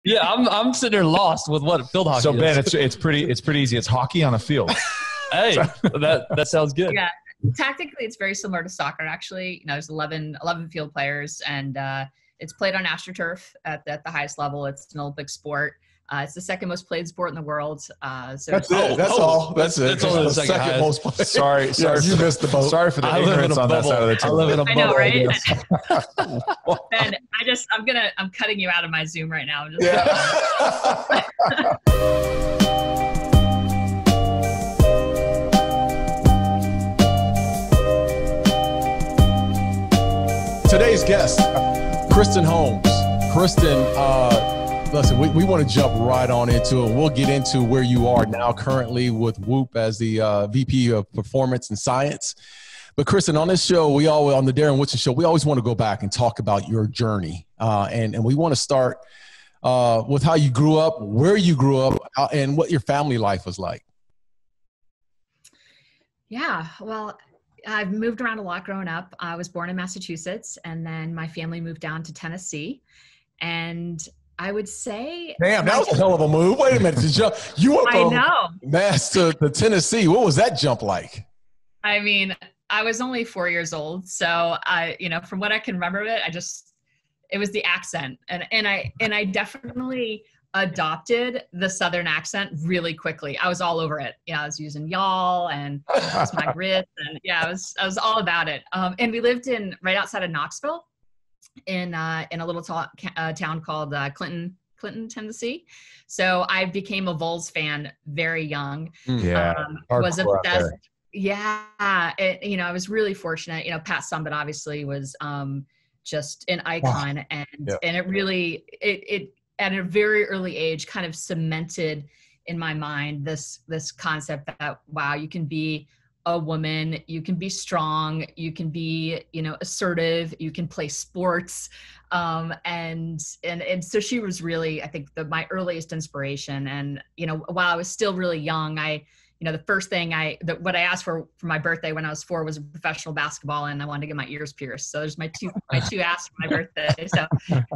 Yeah, I'm sitting there lost with what field hockey So is. Ben, it's pretty easy. It's hockey on a field. Hey, that sounds good. Yeah, tactically it's very similar to soccer. Actually, there's 11 field players, and it's played on AstroTurf at the highest level. It's an Olympic sport. It's the second most played sport in the world. So that's it. That's all. That's it. That's only the second most played. Sorry, you missed the boat. Sorry for the ignorance on that side of the I table. live in a I know, bubble. right? Ben, I'm cutting you out of my Zoom right now. Today's guest, Kristen Holmes. Kristen, listen, we want to jump right on into it. We'll get into where you are now currently with Whoop as the VP of Performance and Science. But Kristen, on this show, on the Darren Woodson Show, we always want to go back and talk about your journey. And we want to start with how you grew up, where you grew up, and what your family life was like. Yeah, well, I've moved around a lot growing up. I was born in Massachusetts, and then my family moved down to Tennessee. And I would say, damn, that was a hell of a move. Wait a minute, you went from Mass to Tennessee. What was that jump like? I mean, I was only 4 years old, so from what I can remember of it, it was the accent, and I definitely adopted the Southern accent really quickly. I was all over it. Yeah, I was using y'all and it's my grits, and I was all about it. And we lived right outside of Knoxville, in a little town called Clinton, Tennessee. So I became a Vols fan very young. Yeah, was obsessed. Yeah, I was really fortunate. Pat Summitt obviously was just an icon, and it really it at a very early age kind of cemented in my mind this concept that, wow, you can be a woman, you can be strong, you can be, assertive, you can play sports. And so she was really, I think, my earliest inspiration. And, while I was still really young, the first thing what I asked for my birthday when I was 4 was a professional basketball, and I wanted to get my ears pierced. So there's my two asks for my birthday. So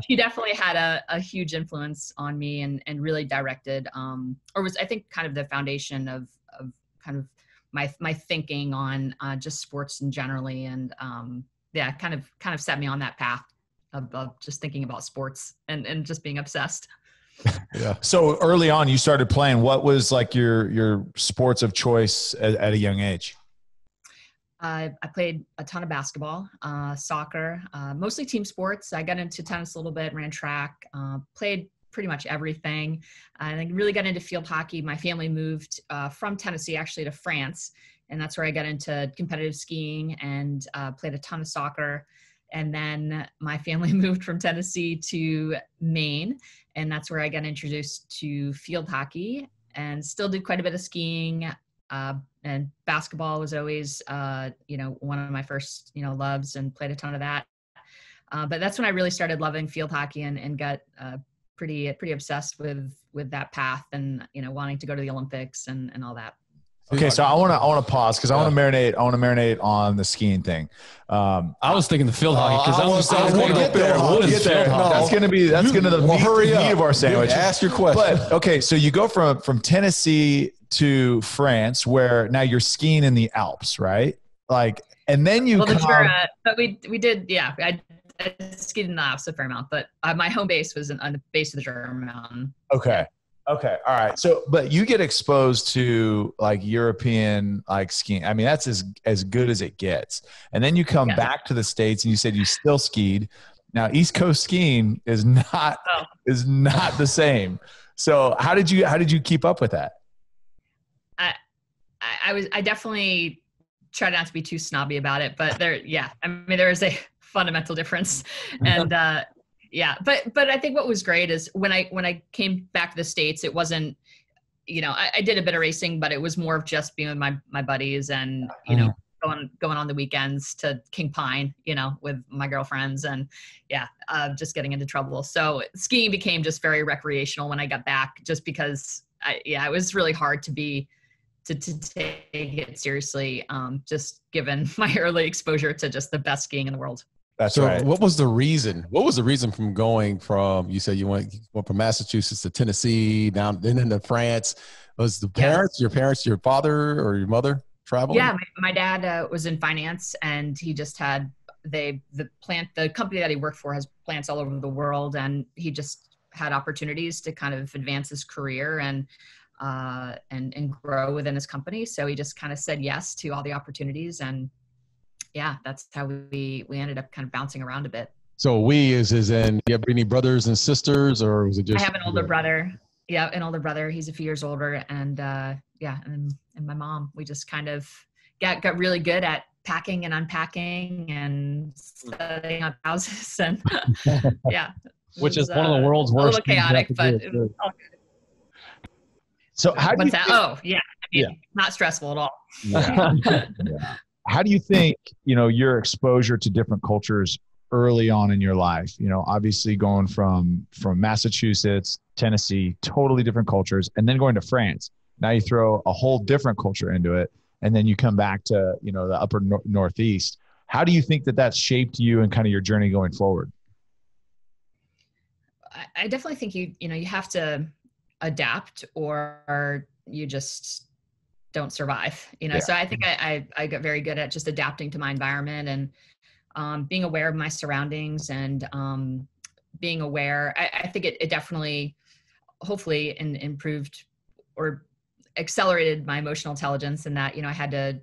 she definitely had a huge influence on me, and really directed, or was, I think, kind of the foundation of kind of my thinking on just sports in generally. And kind of set me on that path of just thinking about sports and just being obsessed. Yeah. So early on, you started playing. What was like your sports of choice at a young age? I played a ton of basketball, soccer, mostly team sports. I got into tennis a little bit, ran track, played pretty much everything. And I really got into field hockey. My family moved from Tennessee actually to France, and that's where I got into competitive skiing and played a ton of soccer. And then my family moved from Tennessee to Maine, and that's where I got introduced to field hockey, and still did quite a bit of skiing. And basketball was always, one of my first, loves, and played a ton of that. But that's when I really started loving field hockey and got pretty obsessed with that path, and, wanting to go to the Olympics and all that. Okay, so I want to pause because I want to marinate on the skiing thing. I was thinking the field hockey because I was going to get there. What is field hockey? That's going to be the meat of our sandwich. Ask your question. But okay, so you go from Tennessee to France, where now you're skiing in the Alps, right? Like, and then you but we did, yeah. I skied in the Alps a fair amount, but my home base was on the base of the German Mountain. Okay. Okay. All right. So, but you get exposed to like European like skiing. I mean, that's as good as it gets. And then you come back to the States, and you said you still skied. Now, East Coast skiing is not the same. So how did you keep up with that? I definitely try not to be too snobby about it, but there is a fundamental difference. And, but I think what was great is when I came back to the States, it wasn't, I did a bit of racing, but it was more of just being with my buddies and, going on the weekends to King Pine, with my girlfriends, and just getting into trouble. So skiing became just very recreational when I got back, just because it was really hard to take it seriously, just given my early exposure to just the best skiing in the world. That's so right. what was the reason? What was the reason from going from, you said you went from Massachusetts to Tennessee, then into France? Was the parents, your father or your mother traveling? Yeah, my dad was in finance, and he just had the company that he worked for has plants all over the world, and he just had opportunities to kind of advance his career and grow within his company. So he just kind of said yes to all the opportunities, and yeah, that's how we ended up kind of bouncing around a bit. So is in, you have any brothers and sisters, or was it just? I have an older brother. Yeah, an older brother. He's a few years older, and and my mom. We just kind of got really good at packing and unpacking and setting up houses, and yeah, which is one of the world's worst. A little chaotic, but it was all good. So how do you? Not stressful at all. Yeah. How do you think, your exposure to different cultures early on in your life, obviously going from Massachusetts, Tennessee, totally different cultures, and then going to France. Now you throw a whole different culture into it, and then you come back to, the upper Northeast. How do you think that that's shaped you and kind of your journey going forward? I definitely think you have to adapt, or you just don't survive, So I think I got very good at just adapting to my environment and being aware of my surroundings and being aware. I think it definitely, hopefully, improved or accelerated my emotional intelligence, in that, I had to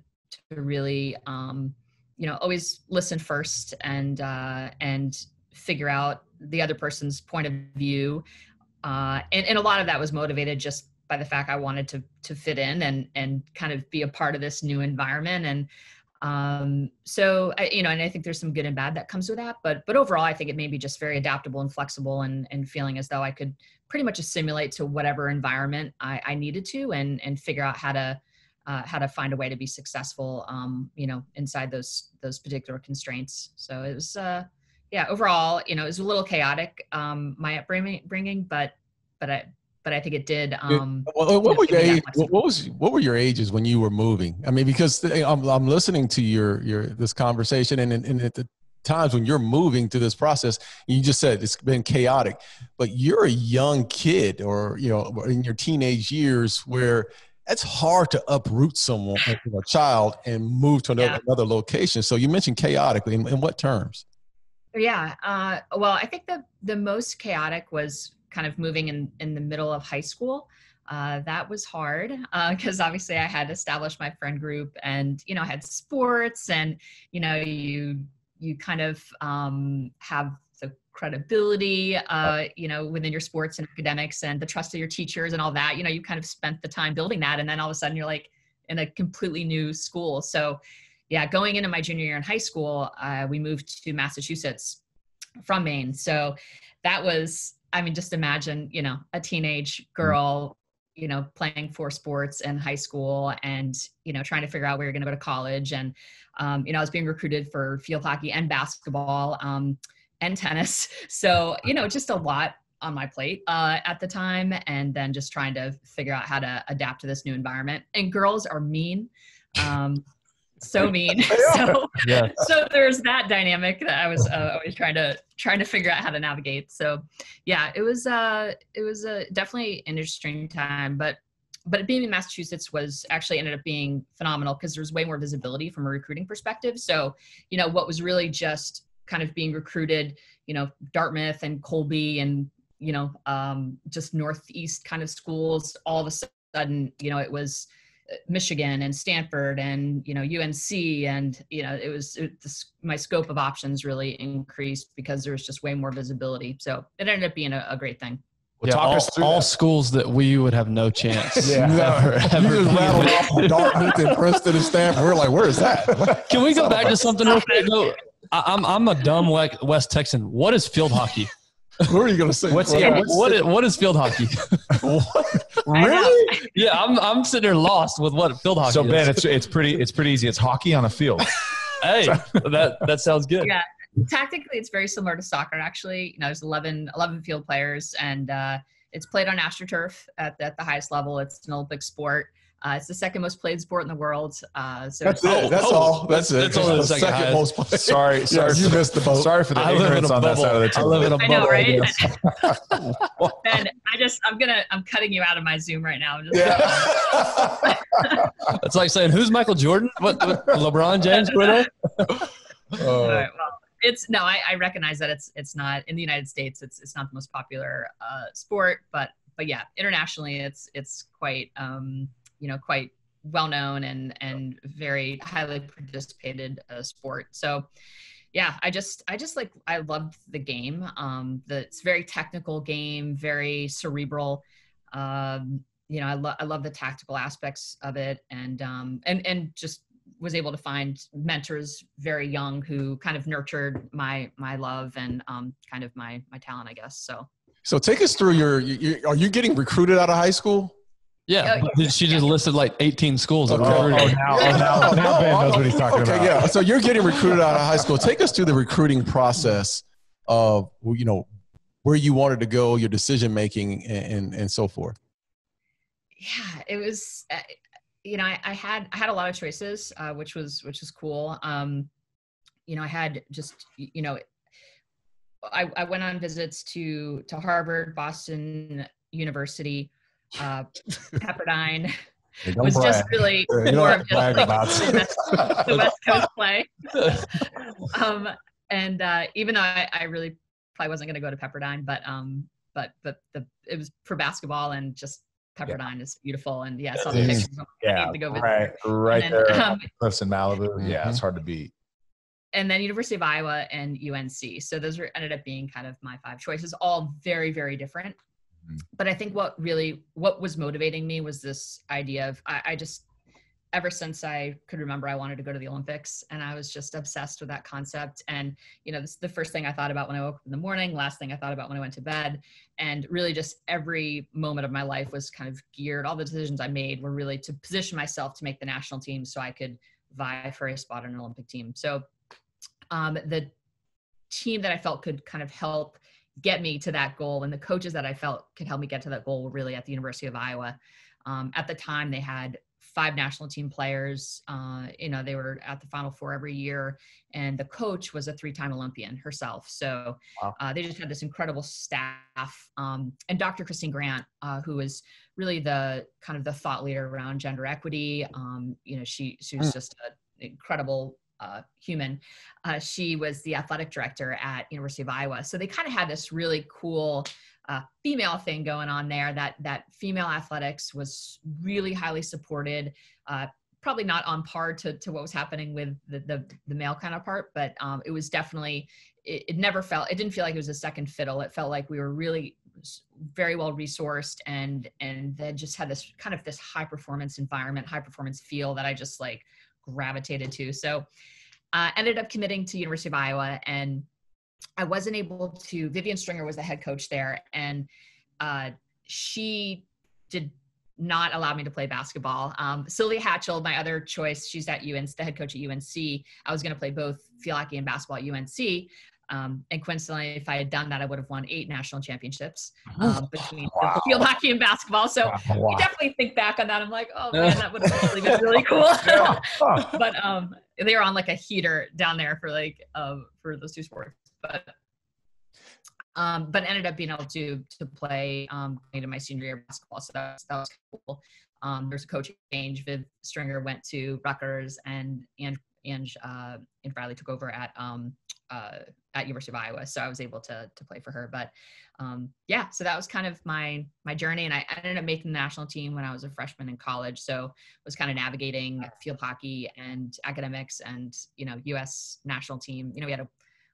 really, always listen first and figure out the other person's point of view. And a lot of that was motivated just by the fact I wanted to fit in and kind of be a part of this new environment. And so, and I think there's some good and bad that comes with that, but overall, I think it made me just very adaptable and flexible, and feeling as though I could pretty much assimilate to whatever environment I needed to, and figure out how to find a way to be successful, inside those particular constraints. So it was, overall, it was a little chaotic, my upbringing, but I think it did. What were your ages when you were moving? I mean, because I'm listening to this conversation, and at the times when you're moving through this process, you just said it's been chaotic, but you're a young kid, or in your teenage years, where it's hard to uproot someone, a child, and move to another location. So you mentioned chaotically. In what terms? Yeah. Well, I think the most chaotic was kind of moving in the middle of high school. That was hard because obviously I had established my friend group, and, I had sports, and, you kind of have the credibility, within your sports and academics, and the trust of your teachers and all that. You kind of spent the time building that, and then all of a sudden you're like in a completely new school. So yeah, going into my junior year in high school, we moved to Massachusetts from Maine. So that was, just imagine, a teenage girl, playing 4 sports in high school, and, trying to figure out where you're going to go to college. And, I was being recruited for field hockey and basketball, and tennis. So, just a lot on my plate, at the time. And then just trying to figure out how to adapt to this new environment. And girls are mean. So mean. So there's that dynamic that I was always trying to figure out how to navigate. So yeah, it was definitely an interesting time, but being in Massachusetts ended up being phenomenal, because there was way more visibility from a recruiting perspective. So, what was really just kind of being recruited, Dartmouth and Colby and, just Northeast kind of schools, all of a sudden, it was Michigan and Stanford and, UNC, and, my scope of options really increased because there was just way more visibility. So it ended up being a great thing. Well, all schools that we would have no chance. Yeah. You just rattled off Dartmouth and Princeton and Stanford. We're like, where is that? Can we go back to something real quick? I'm a dumb West Texan. What is field hockey? What are you going to say? What is field hockey? Really? Yeah, I'm sitting there lost with what field hockey is. So Ben, it's pretty easy. It's hockey on a field. Hey, that sounds good. Yeah, tactically it's very similar to soccer. Actually, there's 11 field players, and it's played on AstroTurf at the highest level. It's an Olympic sport. It's the second most played sport in the world. So that's it. That's all. That's it. That's only the second most played. Sorry, you missed the boat. Sorry for the ignorance on that side of the table. I live in a bubble. I know, right? Ben, I'm cutting you out of my Zoom right now. It's like saying, who's Michael Jordan? What LeBron James? All right, well, I recognize that it's not in the United States. It's not the most popular sport, but yeah, internationally, it's quite quite well known and very highly participated sport. So yeah, I loved the game. It's a very technical game, very cerebral. I love the tactical aspects of it, and just was able to find mentors very young who kind of nurtured my love and kind of my talent, I guess. So take us through are you getting recruited out of high school? Yeah, she just listed like 18 schools. Now Ben knows what he's talking about. Yeah. So you're getting recruited out of high school. Take us through the recruiting process of, where you wanted to go, your decision making, and so forth. Yeah, it was. I had a lot of choices, which was cool. I had just I went on visits to Harvard, Boston University. Pepperdine was just really more of just the West Coast play. Even though I really probably wasn't going to go to Pepperdine, but it was for basketball, and just Pepperdine is beautiful, and I saw the pictures. I need to go visit. Right there, cliffs in Malibu. Yeah, it's hard to beat. And then University of Iowa and UNC. So those ended up being kind of my 5 choices, all very, very different. But I think what was motivating me was this idea of I just, ever since I could remember, I wanted to go to the Olympics, and I was just obsessed with that concept. And, this is the first thing I thought about when I woke up in the morning, last thing I thought about when I went to bed. And really just every moment of my life was kind of geared. All the decisions I made were really to position myself to make the national team so I could vie for a spot on an Olympic team. So the team that I felt could kind of help get me to that goal, and the coaches that I felt could help me get to that goal were really at the University of Iowa. At the time, they had 5 national team players. They were at the Final Four every year, and the coach was a 3-time Olympian herself. So they just had this incredible staff. And Dr. Christine Grant, who was really the kind of the thought leader around gender equity. She was just an incredible human. She was the athletic director at University of Iowa. So they kind of had this really cool female thing going on there, that female athletics was really highly supported, probably not on par to what was happening with the male counterpart, but it was definitely, it didn't feel like it was a second fiddle. It felt like we were really very well resourced, and then just had this kind of this high performance environment, high performance feel that I just like gravitated to. So ended up committing to University of Iowa, and I wasn't able to, Vivian Stringer was the head coach there, and she did not allow me to play basketball. Sylvia Hatchell, my other choice, she's at UNC, the head coach at UNC. I was going to play both field hockey and basketball at UNC. And coincidentally, if I had done that, I would have won 8 national championships between the field hockey and basketball. So you definitely think back on that. I'm like, oh man, that would have actually been really cool. But they were on like a heater down there for for those 2 sports. But ended up being able to play into my senior year of basketball. So that was cool. There's a coaching change. Viv Stringer went to Rutgers, and Bradley took over at University of Iowa. So I was able to play for her. But so that was kind of my journey. And I ended up making the national team when I was a freshman in college. So was kind of navigating field hockey and academics and, U.S. national team. We had a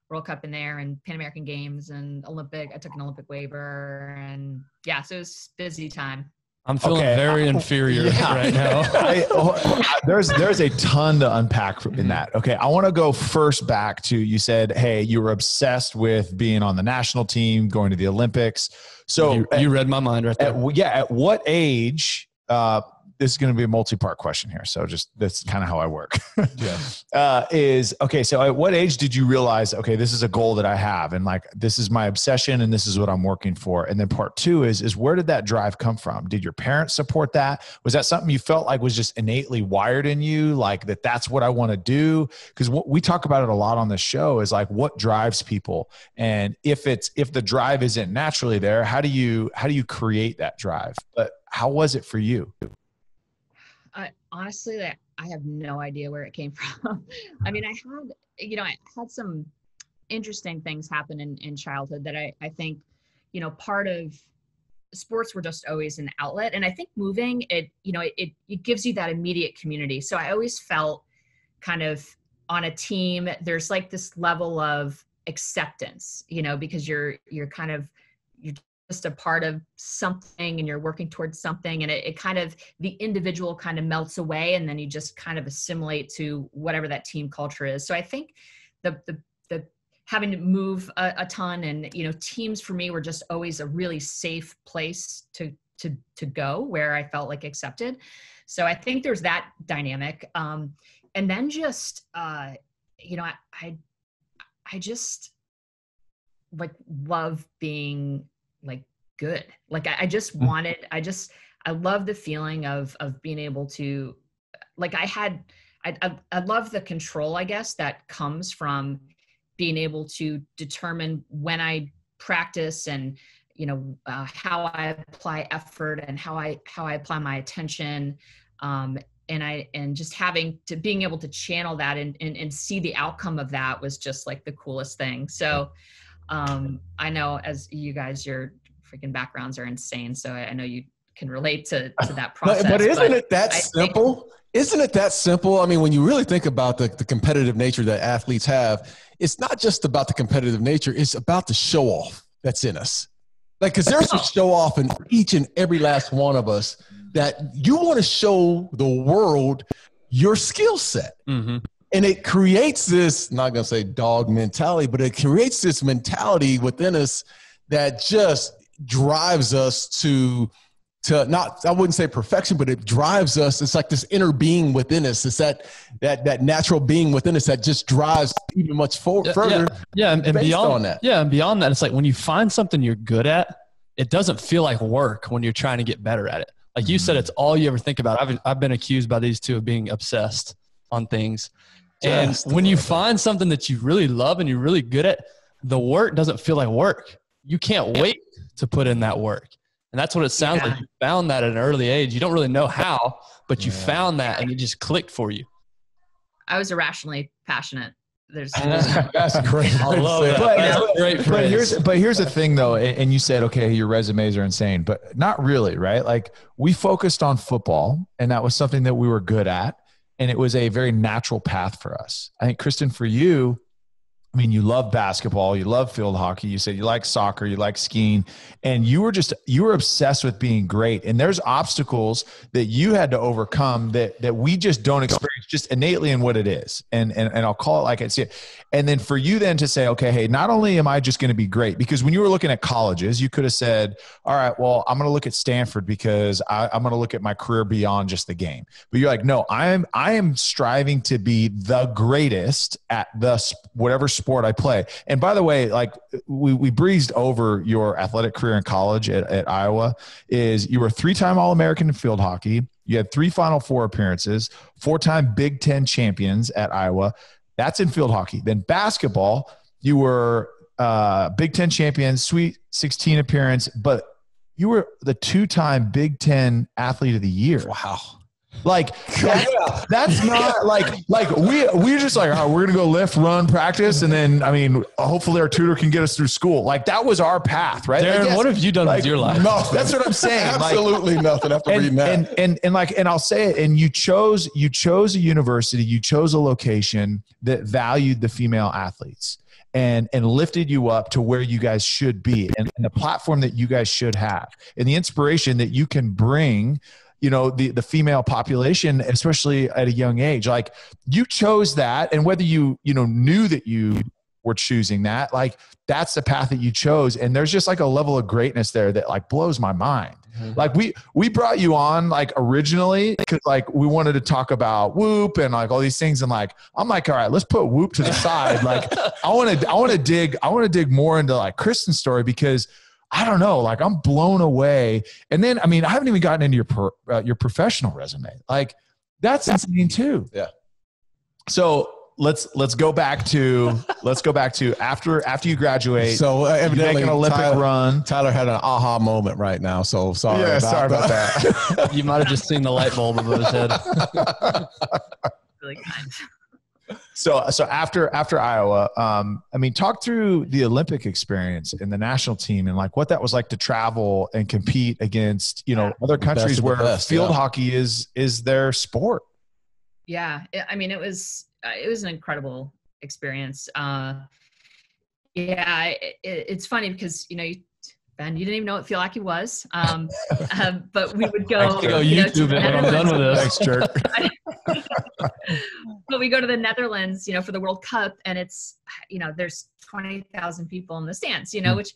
World Cup in there and Pan American Games and I took an Olympic waiver, and so it was a busy time. I'm feeling very inferior right now. There's a ton to unpack in that. Okay, I want to go first back to, you said, hey, you were obsessed with being on the national team, going to the Olympics. So you read my mind right there. At what age this is going to be a multi-part question here. So just, that's kind of how I work. Yes. Okay. So at what age did you realize, okay, this is a goal that I have, and like, this is my obsession and this is what I'm working for? And then part two is where did that drive come from? Did your parents support that? Was that something you felt like was just innately wired in you? Like that's what I want to do? Because what we talk about it a lot on the show is like, what drives people? And if the drive isn't naturally there, how do you create that drive? But how was it for you? Honestly, I have no idea where it came from. I mean, I had some interesting things happen in childhood that I think, part of sports were just always an outlet. And I think moving, it gives you that immediate community. So I always felt kind of on a team, there's like this level of acceptance, because you're just a part of something and you're working towards something, and it kind of, the individual kind of melts away, and then you just kind of assimilate to whatever that team culture is. So I think the having to move a ton, and teams for me were just always a really safe place to go, where I felt like accepted. So I think there's that dynamic. And then just I just like love being like good. Like I just wanted, I love the feeling of being able to, like I love the control, I guess, that comes from being able to determine when I practice and, how I apply effort and how I apply my attention. And just being able to channel that and see the outcome of that was just like the coolest thing. So I know, as you guys, your freaking backgrounds are insane. So I know you can relate to that process. But isn't it that simple? Isn't it that simple? I mean, when you really think about the competitive nature that athletes have, it's not just about the competitive nature. It's about the show off that's in us. Like, because there's a show off in each and every last one of us, that you want to show the world your skill set. Mm-hmm. And it creates this, not going to say dog mentality, but it creates this mentality within us that just drives us to not, I wouldn't say perfection, but it drives us. It's like this inner being within us. It's that natural being within us that just drives even much further. Yeah. And beyond on that. Yeah. And beyond that, it's like when you find something you're good at, it doesn't feel like work when you're trying to get better at it. Like you said, it's all you ever think about. I've been accused by these two of being obsessed on things. And when you find something that you really love and you're really good at, the work doesn't feel like work. You can't wait to put in that work. And that's what it sounds like. You found that at an early age. You don't really know how, but you found that and it just clicked for you. I was irrationally passionate. That's great. I love that. But here's the thing though. And you said, okay, your resumes are insane, but not really, right? Like we focused on football, and that was something that we were good at. And it was a very natural path for us. I think, Kristen, for you, I mean, you love basketball, you love field hockey, you said you like soccer, you like skiing, and you were obsessed with being great. And there's obstacles that you had to overcome that we just don't experience just innately in what it is. And I'll call it like I see it. And then for you then to say, okay, hey, not only am I just going to be great, because when you were looking at colleges, you could have said, all right, well, I'm going to look at Stanford because I'm going to look at my career beyond just the game. But you're like, no, I am striving to be the greatest at whatever sport I play. And by the way, like we breezed over your athletic career in college at Iowa. Is you were 3-time All-American in field hockey. You had 3 Final Four appearances, 4-time Big Ten champions at Iowa. That's in field hockey. Then basketball, you were Big Ten champion, Sweet 16 appearance, but you were the 2-time Big Ten Athlete of the Year. Wow. Like that's not like we're just like, oh, we're gonna go lift, run, practice, and then I mean, hopefully our tutor can get us through school. Like that was our path, right? Darren, what have you done with your life? No, that's what I'm saying. Absolutely nothing after reading that. And I'll say it. And you chose a university, you chose a location that valued the female athletes and lifted you up to where you guys should be, and the platform that you guys should have, and the inspiration that you can bring. You know, the female population, especially at a young age, like you chose that. And whether you knew that you were choosing that, like that's the path that you chose. And there's just like a level of greatness there that like blows my mind. Like we brought you on like originally because like we wanted to talk about Whoop and like all these things. And like, I'm like, all right, let's put Whoop to the side. Like I want to dig more into like Kristen's story because I don't know, like I'm blown away. And then, I mean, I haven't even gotten into your professional resume. Like that's insane too. Yeah. So let's go back to after you graduate. So evidently, make an Olympic run. Tyler had an aha moment right now. So sorry. Yeah, sorry about that. You might have just seen the light bulb above his head. Really kind. So after Iowa, I mean, talk through the Olympic experience in the national team and like what that was like to travel and compete against, other countries where field hockey is their sport. Yeah. I mean, it was an incredible experience. It's funny because, Ben, you didn't even know what field hockey was. But we would go YouTube it when I'm done with this. Thanks, jerk. But we go to the Netherlands, for the World Cup, and it's, there's 20,000 people in the stands, which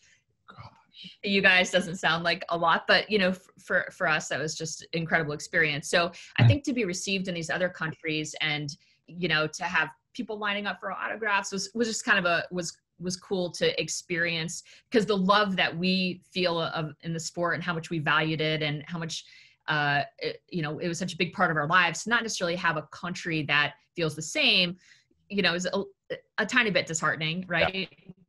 you guys doesn't sound like a lot, but for us, that was just incredible experience. So I think to be received in these other countries and, to have people lining up for autographs was just kind of was cool to experience, because the love that we feel in the sport and how much we valued it and how much, it was such a big part of our lives, to not necessarily have a country that feels the same, is a tiny bit disheartening. Right. Yeah.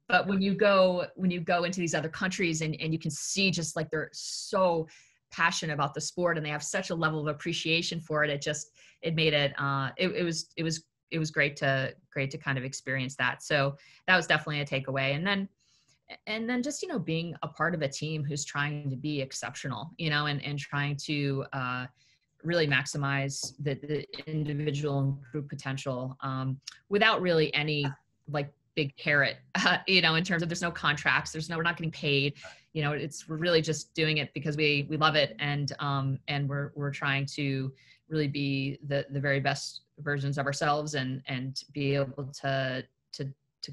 But when you go into these other countries and you can see just like they're so passionate about the sport and they have such a level of appreciation for it, it made it, it was great to kind of experience that. So that was definitely a takeaway. And then just, being a part of a team who's trying to be exceptional, and trying to really maximize the individual and group potential without really any like big carrot, in terms of there's no contracts, we're not getting paid, we're really just doing it because we love it. And we're trying to really be the very best versions of ourselves and be able to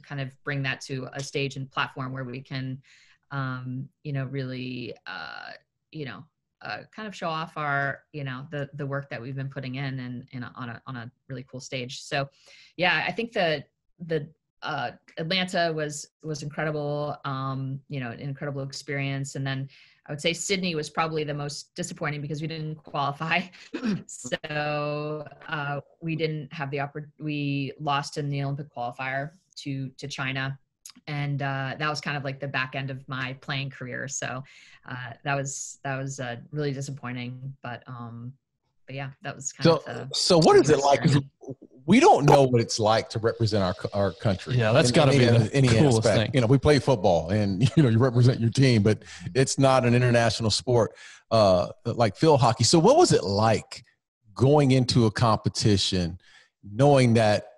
kind of bring that to a stage and platform where we can, really, kind of show off our, the work that we've been putting in on a really cool stage. So, yeah, I think the Atlanta was incredible, an incredible experience. And then I would say Sydney was probably the most disappointing because we didn't qualify. So we didn't have we lost in the Olympic qualifier to China. And that was kind of like the back end of my playing career. So that was really disappointing, but yeah, that was kind of so what is it like? We don't know what it's like to represent our country. Yeah, that's got to be the coolest thing. We play football and, you represent your team, but it's not an international sport like field hockey. So what was it like going into a competition knowing that,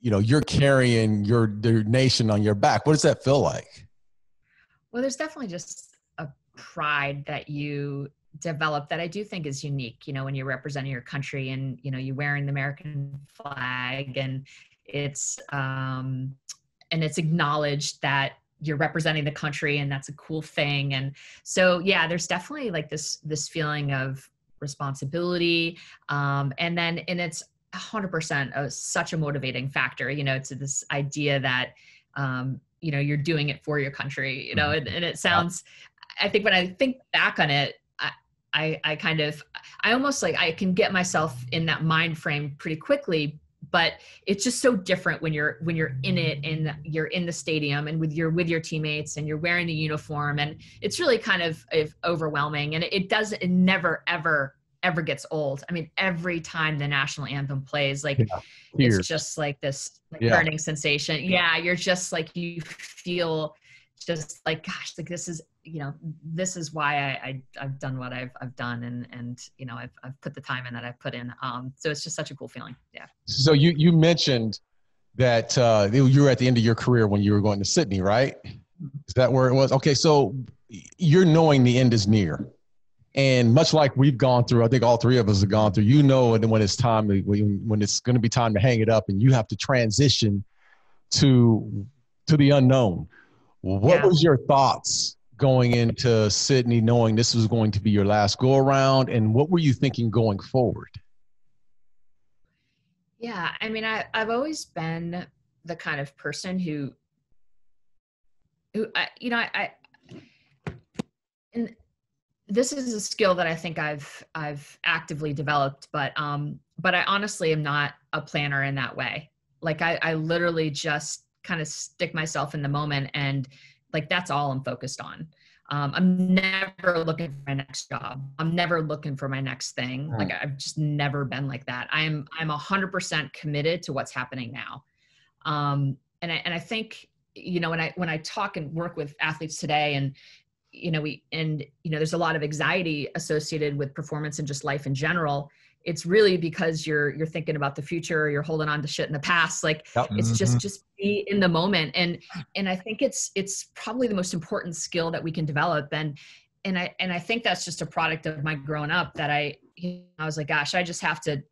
you're carrying your nation on your back? What does that feel like? Well, there's definitely just a pride that you develop that I do think is unique, when you're representing your country and, you're wearing the American flag and it's acknowledged that you're representing the country and that's a cool thing. And so, yeah, there's definitely like this feeling of responsibility. And it's 100% such a motivating factor, it's this idea that, you're doing it for your country, and it sounds, I think when I think back on it, I almost like I can get myself in that mind frame pretty quickly, but it's just so different when you're in it and you're in the stadium and with your teammates and you're wearing the uniform, and it's really kind of overwhelming, and it never ever gets old. I mean, every time the national anthem plays, like it's just like this burning sensation. Yeah, you're just like, you feel just like, gosh, like this is why I've done what I've done, and I've put the time in that I've put in. So it's just such a cool feeling. Yeah. So you mentioned that you were at the end of your career when you were going to Sydney, right? Is that where it was? Okay, so you're knowing the end is near. And much like we've gone through, I think all three of us have gone through, when it's time, when it's going to be time to hang it up and you have to transition to the unknown. What was your thoughts going into Sydney, knowing this was going to be your last go around? And what were you thinking going forward? Yeah, I mean, I've always been the kind of person who and this is a skill that I think I've actively developed, but I honestly am not a planner in that way. Like I literally just kind of stick myself in the moment, and like that's all I'm focused on. I'm never looking for my next job. I'm never looking for my next thing. Like I've just never been like that. I'm 100% committed to what's happening now. And I think, when I talk and work with athletes today, and there's a lot of anxiety associated with performance and just life in general. It's really because you're thinking about the future, or you're holding on to shit in the past. Like it's just be in the moment. And I think it's probably the most important skill that we can develop. And I think that's just a product of my growing up, that I was like, gosh, I just have to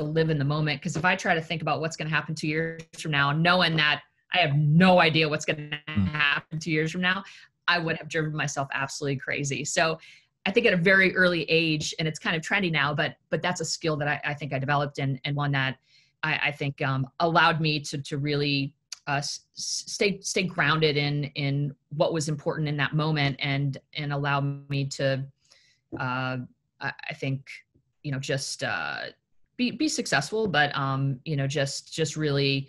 live in the moment. Cause if I try to think about what's going to happen 2 years from now, knowing that I have no idea what's going to happen 2 years from now, I would have driven myself absolutely crazy. So I think at a very early age, and it's kind of trendy now, but that's a skill that I think I developed, and one that I think allowed me to really stay grounded in what was important in that moment, and allow me to, I think, just be successful, but just really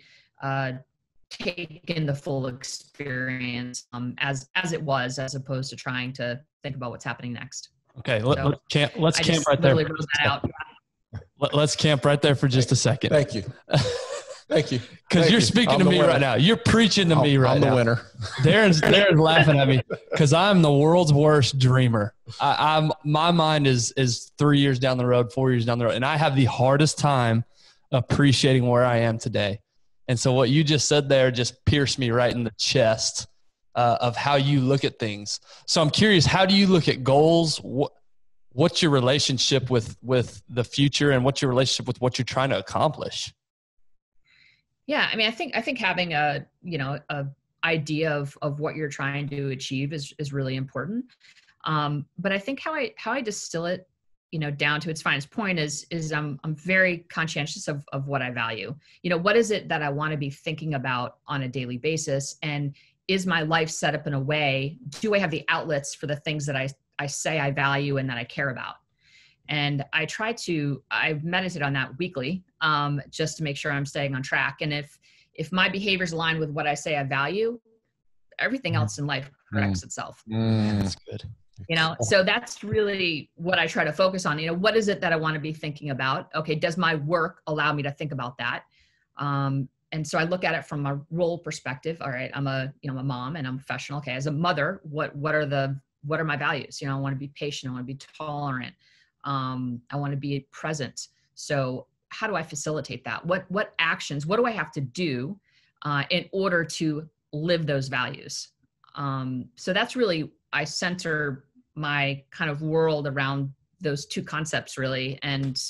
take in the full experience as it was, as opposed to trying to think about what's happening next. Okay, let's camp right there. Let's camp right there for just a second. Thank you. Thank you. Because you're speaking to me right now. You're preaching to me right now. I'm the winner. Darren's laughing at me because I'm the world's worst dreamer. My mind is 3 years down the road, 4 years down the road, and I have the hardest time appreciating where I am today. And so what you just said there just pierced me right in the chest of how you look at things. So I'm curious, how do you look at goals? What's your relationship with the future, and what's your relationship with what you're trying to accomplish? Yeah, I mean, I think having a idea of what you're trying to achieve is really important. But I think how I distill it, down to its finest point is I'm very conscientious of what I value. What is it that I want to be thinking about on a daily basis? And is my life set up in a way, do I have the outlets for the things that I say I value and that I care about? And I meditate on that weekly, just to make sure I'm staying on track. And if my behaviors align with what I say I value, everything else in life corrects itself. That's good. So that's really what I try to focus on. What is it that I want to be thinking about? Okay, does my work allow me to think about that? And so I look at it from a role perspective. All right, I'm a mom and I'm a professional. Okay, as a mother, what are my values? I want to be patient. I want to be tolerant. I want to be present. So how do I facilitate that? What actions? What do I have to do in order to live those values? So that's really, I center my kind of world around those two concepts really, and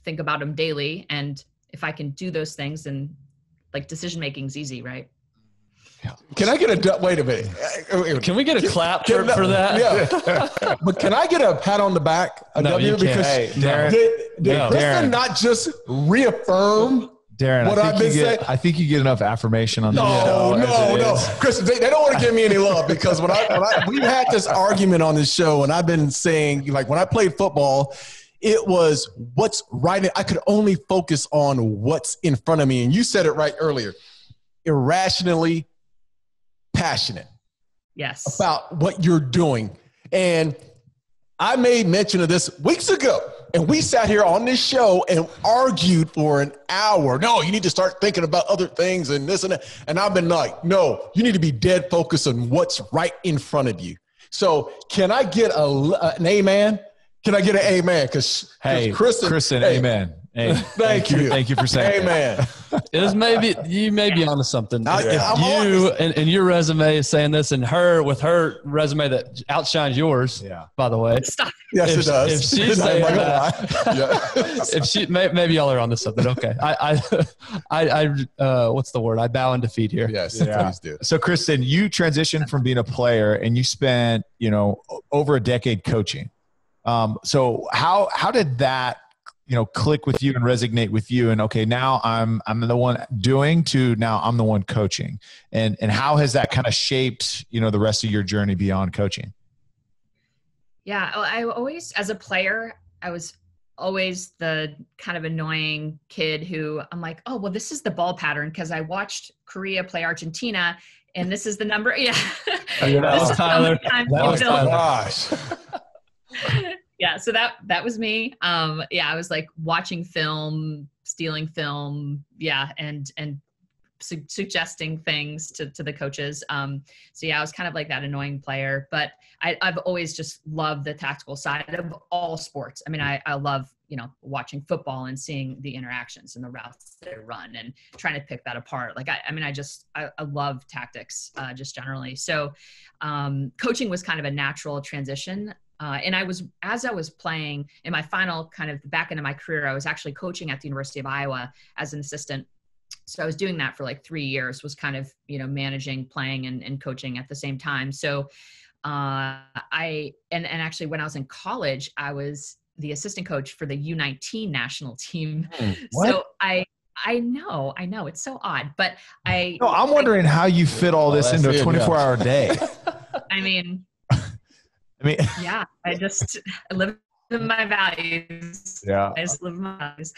think about them daily. And if I can do those things, then like decision making is easy, right? Can I get wait a minute. Can we get a clap for that? Yeah. But can I get a pat on the back? No, you can't. Because Darren, did Kristen not just reaffirm Darren, what I've been saying? I think you get enough affirmation on the show. No. Kristen, they don't want to give me any love, because when we've had this argument on this show, and I've been saying, like, when I played football, it was what's right. I could only focus on what's in front of me. And you said it right earlier, irrationally passionate. Yes. About what you're doing. And I made mention of this weeks ago, and we sat here on this show and argued for an hour. No, you need to start thinking about other things and this and that. And I've been like, no, you need to be dead focused on what's right in front of you. So can I get an amen? Can I get an amen? Because Kristen, hey, amen. Hey, thank you. Thank you for saying Amen. It is maybe you may be onto something. I'm If you and your resume is saying this, and her with her resume that outshines yours, by the way. Stop. Yes, it does. If she's saying that, if she maybe y'all are onto something. Okay, I what's the word? I bow in defeat here. Yes, please do. So, Kristen, you transitioned from being a player, and you spent over a decade coaching. So how did that click with you and resonate with you? And okay, now I'm the one doing to now I'm the one coaching. And how has that kind of shaped, the rest of your journey beyond coaching? Yeah. I always, as a player, I was always the kind of annoying kid who I'm like, oh, well, this is the ball pattern because I watched Korea play Argentina and this is the number. Yeah. That was Tyler. Gosh. Yeah. So that was me. I was like watching film, stealing film. Yeah. And suggesting things to the coaches. I was kind of like that annoying player, but I've always just loved the tactical side of all sports. I mean, I love, watching football and seeing the interactions and the routes they run and trying to pick that apart. Like, I love tactics, just generally. So, coaching was kind of a natural transition. And as I was playing in my final kind of back into my career, I was actually coaching at the University of Iowa as an assistant. So I was doing that for like 3 years, was kind of, managing, playing and coaching at the same time. So actually when I was in college, I was the assistant coach for the U19 national team. So I know it's so odd, but I'm wondering how you fit all this into a 24-hour day. I mean, yeah, I live in my values. Yeah. I just live my values.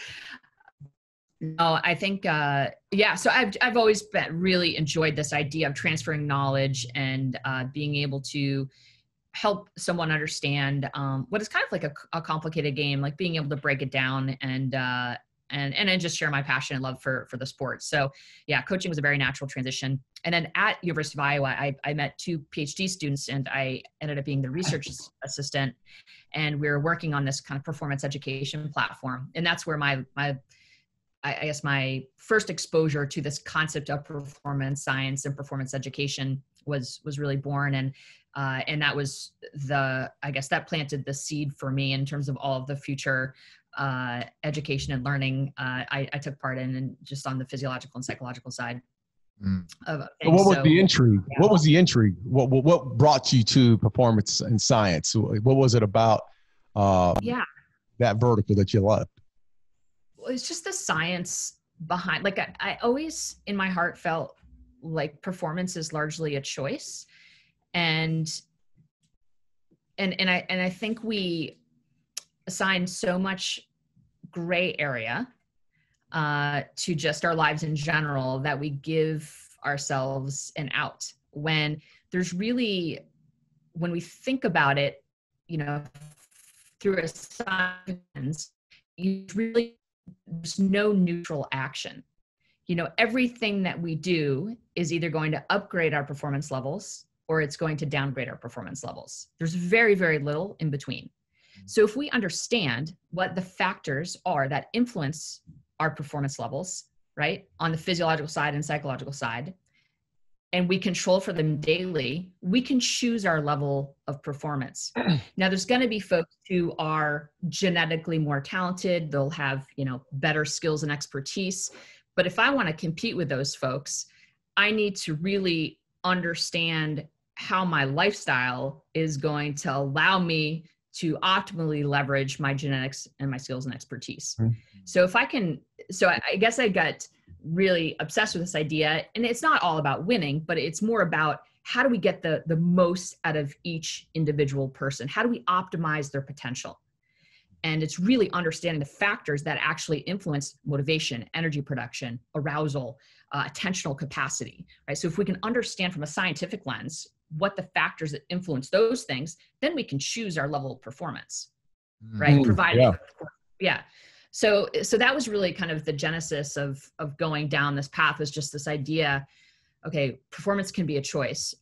No, I think, so I've always really enjoyed this idea of transferring knowledge and being able to help someone understand what is kind of like a complicated game, like being able to break it down and then just share my passion and love for the sport. So yeah, coaching was a very natural transition. And then at University of Iowa, I met 2 PhD students and I ended up being the research assistant, and we were working on this kind of performance education platform. And that's where my first exposure to this concept of performance science and performance education was really born. And that was that planted the seed for me in terms of all of the future education and learning I took part in, and just on the physiological and psychological side. Of things. What was the intrigue? Yeah. What was the intrigue? What brought you to performance and science? What was it about that vertical that you loved? Well, it's just the science behind, like I always in my heart felt like performance is largely a choice. And I think we assign so much gray area to just our lives in general that we give ourselves an out, when there's really, when we think about it, through a science, there's no neutral action. Everything that we do is either going to upgrade our performance levels or it's going to downgrade our performance levels. There's very, very little in between. So if we understand what the factors are that influence our performance levels, right, on the physiological side and psychological side, and we control for them daily, we can choose our level of performance. Now, there's going to be folks who are genetically more talented. They'll have, better skills and expertise. But if I want to compete with those folks, I need to really understand how my lifestyle is going to allow me to optimally leverage my genetics and my skills and expertise. Mm-hmm. So I guess I got really obsessed with this idea, and it's not all about winning, but it's more about how do we get the most out of each individual person? How do we optimize their potential? And it's really understanding the factors that actually influence motivation, energy production, arousal, attentional capacity, right? So if we can understand from a scientific lens what the factors that influence those things, then we can choose our level of performance, right? Provided, yeah. So that was really kind of the genesis of going down this path, was just this idea, okay, performance can be a choice.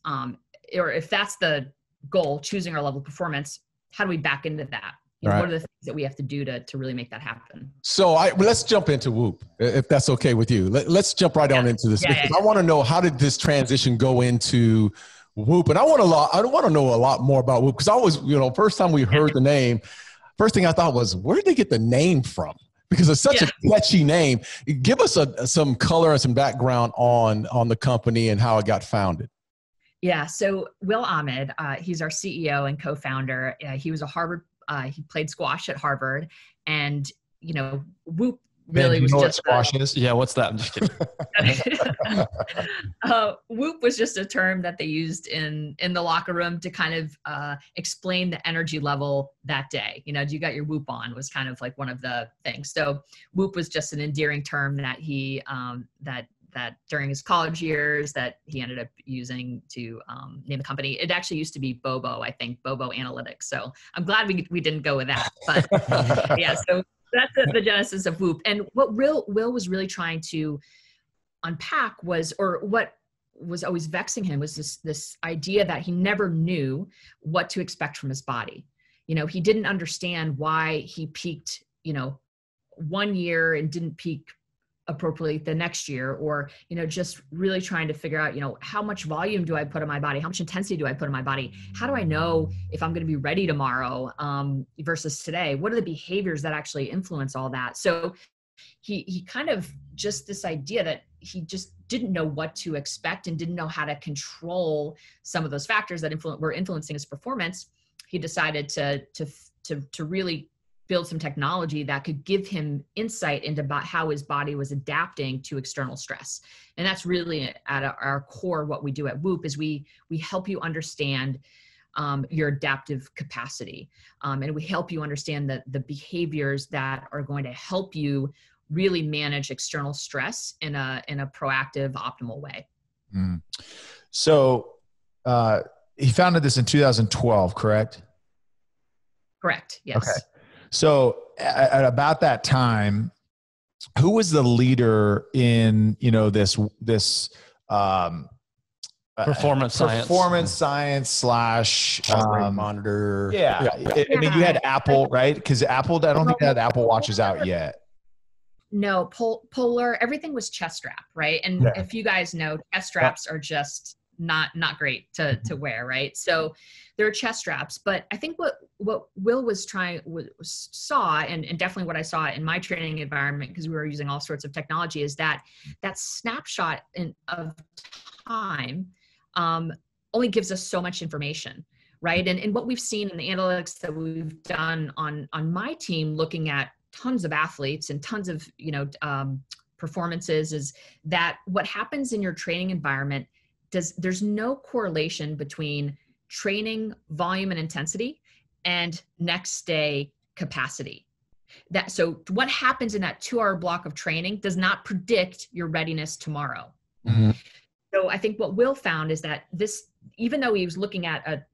Or if that's the goal, choosing our level of performance, how do we back into that? You know, what are the things that we have to do to really make that happen? So let's jump into Whoop, if that's okay with you. Let's jump right on into this. I want to know, how did this transition go into Whoop? And I want to know a lot more about Whoop, because I was, first time we heard the name, first thing I thought was, where did they get the name from? Because it's such a catchy name. Give us some color and some background on the company and how it got founded. Yeah. So Will Ahmed, he's our CEO and co-founder. He was he played squash at Harvard, and Whoop really was just squash is? Yeah, what's that? I'm just kidding. Whoop was just a term that they used in the locker room to kind of explain the energy level that day. You got your Whoop on was kind of like one of the things. So Whoop was just an endearing term that he that during his college years that he ended up using to name the company. It actually used to be Bobo, I think, Bobo Analytics. So I'm glad we didn't go with that. But yeah, so that's the genesis of Whoop. And what Will was really trying to unpack what was always vexing him was this idea that he never knew what to expect from his body. He didn't understand why he peaked, 1 year and didn't peak appropriately the next year, or, just really trying to figure out, how much volume do I put in my body? How much intensity do I put in my body? How do I know if I'm going to be ready tomorrow versus today? What are the behaviors that actually influence all that? So he kind of just this idea that he just didn't know what to expect and didn't know how to control some of those factors that were influencing his performance. He decided to really build some technology that could give him insight into how his body was adapting to external stress. And that's really at our core. What we do at Whoop is we help you understand your adaptive capacity. And we help you understand the behaviors that are going to help you really manage external stress in a proactive, optimal way. Mm. So he founded this in 2012, correct? Correct. Yes. Okay. So at about that time, who was the leader in, this performance science / monitor? Yeah. I mean, you had Apple, right? Because Apple, I don't think they had Apple Watches out yet. No, Polar, everything was chest strap, right? And if you guys know, chest straps are just not great to wear, right? So there are chest straps, but I think what Will saw, and definitely what I saw in my training environment, because we were using all sorts of technology, is that snapshot of time only gives us so much information, right? And what we've seen in the analytics that we've done on my team, looking at tons of athletes and tons of performances, is that what happens in your training environment there's no correlation between training volume and intensity and next day capacity. So what happens in that 2-hour block of training does not predict your readiness tomorrow. Mm-hmm. So I think what Will found is that even though he was looking at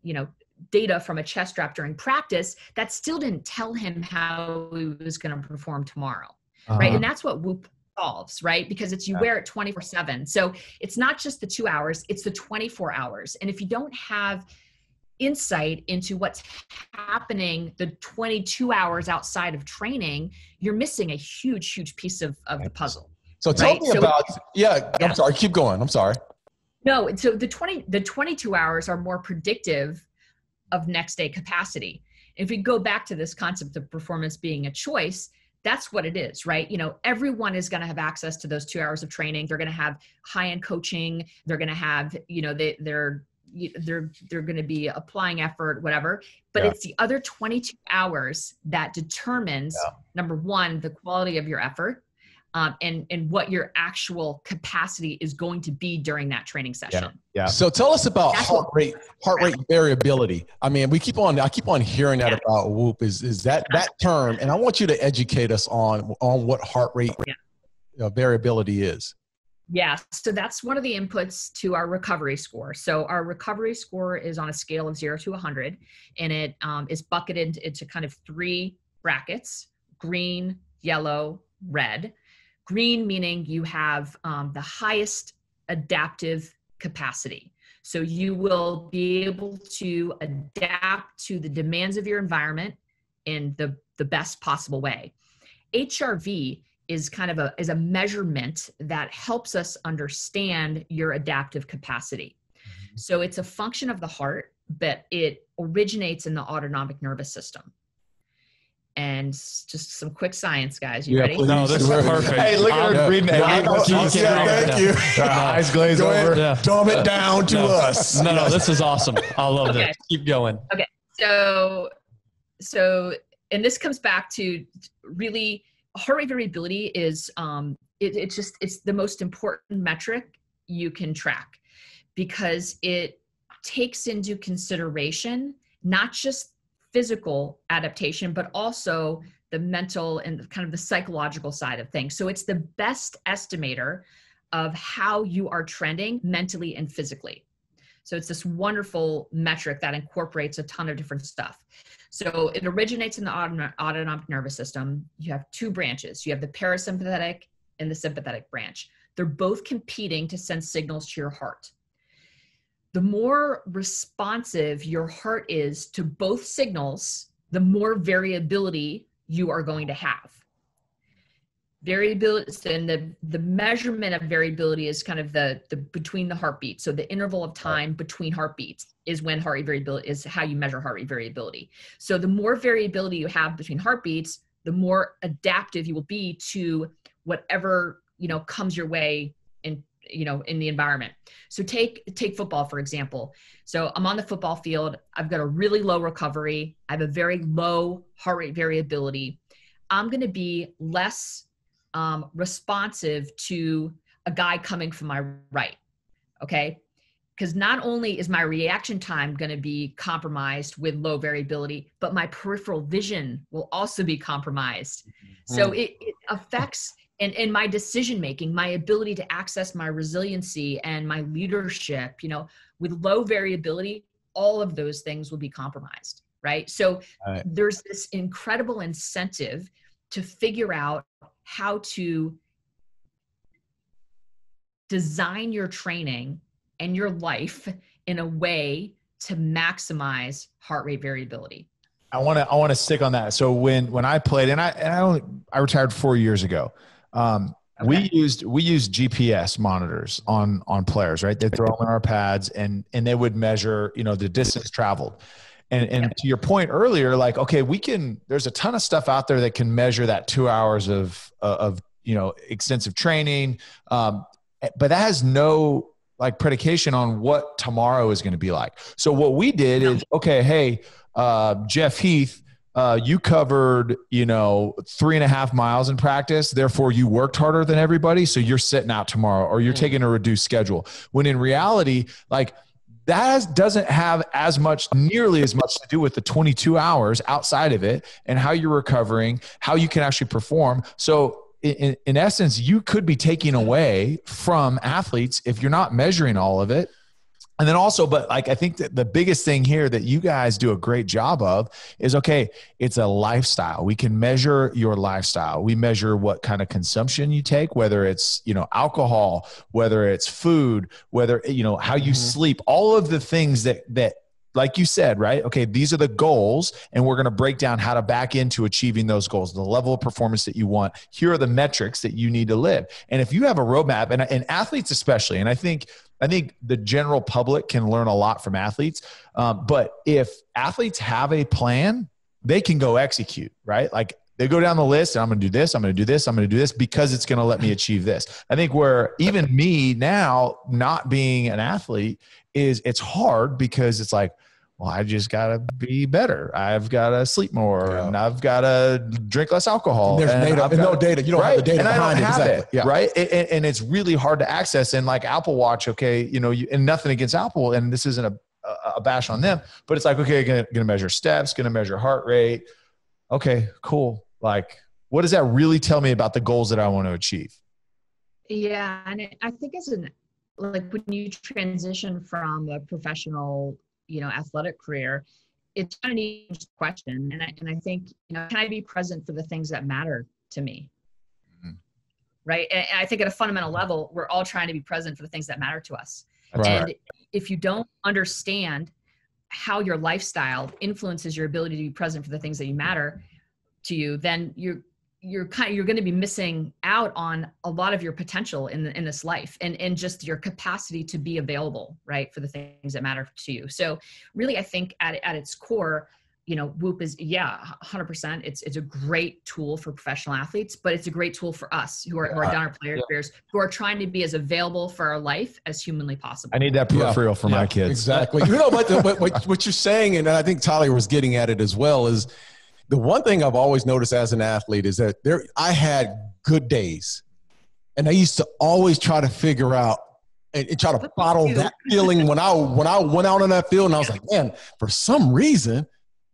data from a chest strap during practice, that still didn't tell him how he was going to perform tomorrow. Right. And that's what Whoop solves, right? Because you wear it 24/7. So it's not just the 2 hours, it's the 24 hours. And if you don't have insight into what's happening the 22 hours outside of training, you're missing a huge piece of the puzzle. So tell me about, I'm sorry, keep going. I'm sorry. No, so the 22 hours are more predictive of next day capacity. If we go back to this concept of performance being a choice, that's what it is, right? Everyone is going to have access to those 2 hours of training. They're going to have high-end coaching. They're going to have, they're going to be applying effort, whatever. But it's the other 22 hours that determines, number one, the quality of your effort, and what your actual capacity is going to be during that training session. Yeah. So tell us about heart rate variability. I mean, I keep on hearing that about Whoop is that term, and I want you to educate us on what heart rate variability is. Yeah. So that's one of the inputs to our recovery score. So our recovery score is on a scale of 0 to 100, and it is bucketed into kind of 3 brackets: green, yellow, red. Green meaning you have the highest adaptive capacity. So you will be able to adapt to the demands of your environment in the best possible way. HRV is kind of a measurement that helps us understand your adaptive capacity. So it's a function of the heart, but it originates in the autonomic nervous system. And just some quick science, guys. You ready? Please. No, this is perfect. Hey, look at her reading it. Thank you. Eyes glazed over. Dumb it down to us. No, this is awesome. I love this. Keep going. Okay. So, and this comes back to really heart rate variability is, it's the most important metric you can track, because it takes into consideration not just physical adaptation, but also the mental and kind of the psychological side of things. So it's the best estimator of how you are trending mentally and physically. So it's this wonderful metric that incorporates a ton of different stuff. So it originates in the autonomic nervous system. You have two branches. You have the parasympathetic and the sympathetic branch. They're both competing to send signals to your heart. The more responsive your heart is to both signals, the more variability you are going to have. Variability, and the measurement of variability is kind of the between the heartbeats. So the interval of time between heartbeats is when heart rate variability is how you measure heart rate variability. So the more variability you have between heartbeats, the more adaptive you will be to whatever, comes your way in the environment. So take football, for example. So I'm on the football field. I've got a really low recovery. I have a very low heart rate variability. I'm going to be less responsive to a guy coming from my right. Okay. Because not only is my reaction time going to be compromised with low variability, but my peripheral vision will also be compromised. So it affects and my decision-making, my ability to access my resiliency and my leadership, with low variability, all of those things will be compromised, right? So there's this incredible incentive to figure out how to design your training and your life in a way to maximize heart rate variability. I want to stick on that. So when I played, and I retired 4 years ago. We used GPS monitors on players, right? They'd throw them in our pads and they would measure, the distance traveled. And to your point earlier, like, okay, there's a ton of stuff out there that can measure that 2 hours of extensive training. But that has no predication on what tomorrow is going to be like. So what we did is, okay, hey, Jeff Heath, you covered, 3.5 miles in practice. Therefore, you worked harder than everybody. So you're sitting out tomorrow, or you're taking a reduced schedule. When in reality, that doesn't have nearly as much to do with the 22 hours outside of it and how you're recovering, how you can actually perform. So in essence, you could be taking away from athletes if you're not measuring all of it. And then also, but I think that the biggest thing here that you guys do a great job of is, okay, it's a lifestyle. We can measure your lifestyle. We measure what kind of consumption you take, whether it's, alcohol, whether it's food, whether, how you sleep, all of the things that like you said, right? Okay, these are the goals, and we're going to break down how to back into achieving those goals, the level of performance that you want. Here are the metrics that you need to live. And if you have a roadmap, and athletes especially, and I think the general public can learn a lot from athletes. But if athletes have a plan, they can go execute, right? They go down the list and I'm going to do this, I'm going to do this, I'm going to do this because it's going to let me achieve this. I think where even me now, not being an athlete, it's hard because it's like, well, I just got to be better. I've got to sleep more and I've got to drink less alcohol. And there's no data. You don't have the data behind it. Exactly. Right. And it's really hard to access. And Apple Watch, okay, and nothing against Apple, and this isn't a bash on them, but it's okay, going to measure steps, going to measure heart rate. Okay, cool. What does that really tell me about the goals that I want to achieve? Yeah. And I think when you transition from a professional, athletic career, it's kind of an easy question. And I think, can I be present for the things that matter to me? Mm-hmm. Right. And I think at a fundamental level, we're all trying to be present for the things that matter to us. Right. And if you don't understand how your lifestyle influences your ability to be present for the things that you matter to you, then you're going to be missing out on a lot of your potential in this life and just your capacity to be available, right, for the things that matter to you. So really, I think at its core, Whoop is, 100%. It's a great tool for professional athletes, but it's a great tool for us who are done our player careers, who are trying to be as available for our life as humanly possible. I need that peripheral for my kids. Exactly. But what you're saying, and I think Tyler was getting at it as well, is the one thing I've always noticed as an athlete is that I had good days, and I used to always try to figure out and try to bottle that feeling when I went out on that field, and I was like, man, for some reason,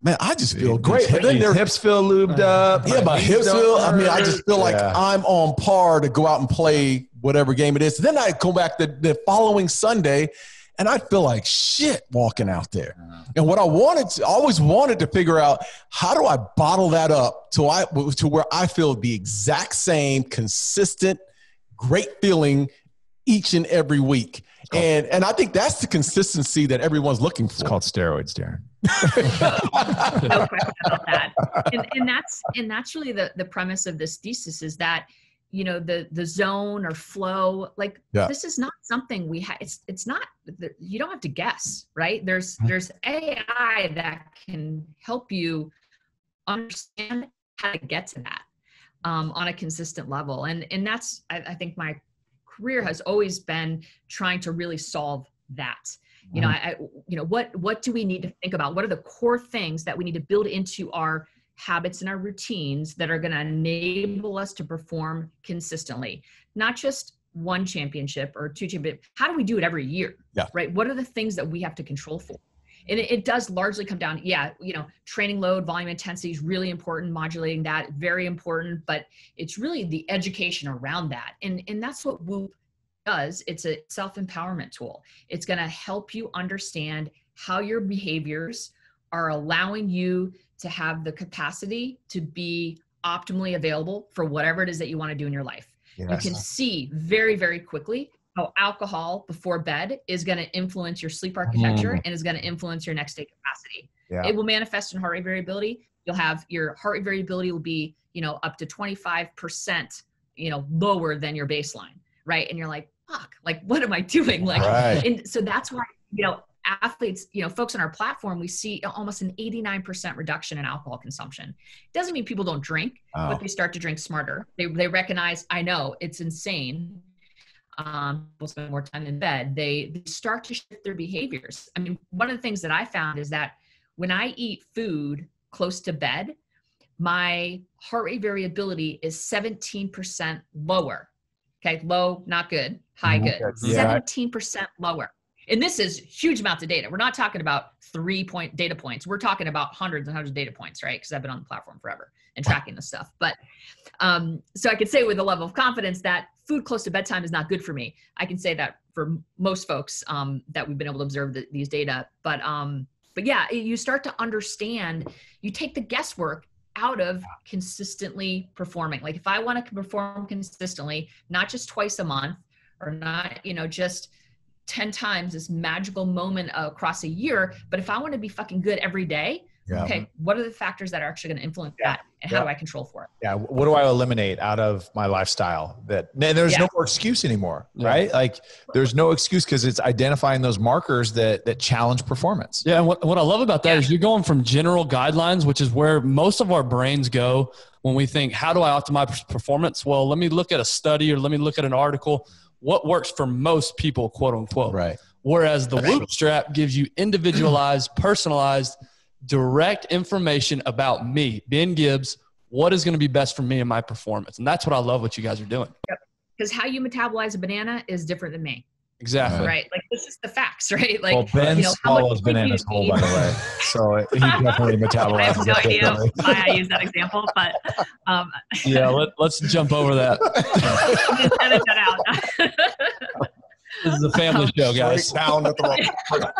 man, I just feel great. And then their hips feel lubed up. Yeah, my hips feel, I just feel like I'm on par to go out and play whatever game it is. Then I go back the following Sunday, and I feel like shit walking out there. And what I always wanted to figure out, how do I bottle that up to where I feel the exact same consistent, great feeling each and every week. And I think that's the consistency that everyone's looking for. It's called steroids, Darren. No question about that. And that's really the premise of this thesis, is that, the zone or flow, this is not something we have. It's not, you don't have to guess, right? There's AI that can help you understand how to get to that on a consistent level. And that's, I think my career has always been trying to really solve that. What do we need to think about? What are the core things that we need to build into our habits and our routines that are going to enable us to perform consistently? Not just one championship or two championships. How do we do it every year? Right? What are the things that we have to control for? And it does largely come down, training load, volume, intensity is really important. Modulating that, very important, but it's really the education around that. And that's what Whoop does. It's a self-empowerment tool. It's going to help you understand how your behaviors are allowing you to have the capacity to be optimally available for whatever it is that you want to do in your life. Yes. You can see very, very quickly how alcohol before bed is going to influence your sleep architecture and is going to influence your next day capacity. Yeah. It will manifest in heart rate variability. You'll have your heart rate variability will be, up to 25%, lower than your baseline. Right. And you're like, fuck, what am I doing? And so that's why, athletes, folks on our platform, we see almost an 89% reduction in alcohol consumption. Doesn't mean people don't drink, but they start to drink smarter. They recognize, I know it's insane. People spend more time in bed. They start to shift their behaviors. I mean, one of the things that I found is that when I eat food close to bed, my heart rate variability is 17% lower. Okay. Low, not good. High, good. 17% lower. And this is huge amounts of data. We're not talking about 3-point data points. We're talking about hundreds and hundreds of data points, right? Because I've been on the platform forever and tracking this stuff. But so I could say with a level of confidence that food close to bedtime is not good for me. I can say that for most folks that we've been able to observe these data. But yeah, you start to understand, you take the guesswork out of consistently performing. Like if I want to perform consistently, not just twice a month or not, just 10 times this magical moment across a year, but if I want to be fucking good every day, okay, what are the factors that are actually going to influence that, and how do I control for it? Yeah, what do I eliminate out of my lifestyle? And there's no more excuse anymore, right? Like there's no excuse because it's identifying those markers that challenge performance. Yeah, and what I love about that is you're going from general guidelines, which is where most of our brains go when we think, how do I optimize performance? Well, let me look at a study or let me look at an article. What works for most people, quote unquote. Right. Whereas the Whoop strap gives you individualized, personalized, direct information about me, Ben Gibbs, what is going to be best for me and my performance. And that's what I love what you guys are doing. Yep. Because how you metabolize a banana is different than me. Exactly. Right. Like this is the facts, right? Like, well, Ben swallows bananas whole, by the way. So he definitely metabolizes. I have no idea why I use that example, but yeah, let's jump over that. Edit that out. This is a family show, guys. Down at the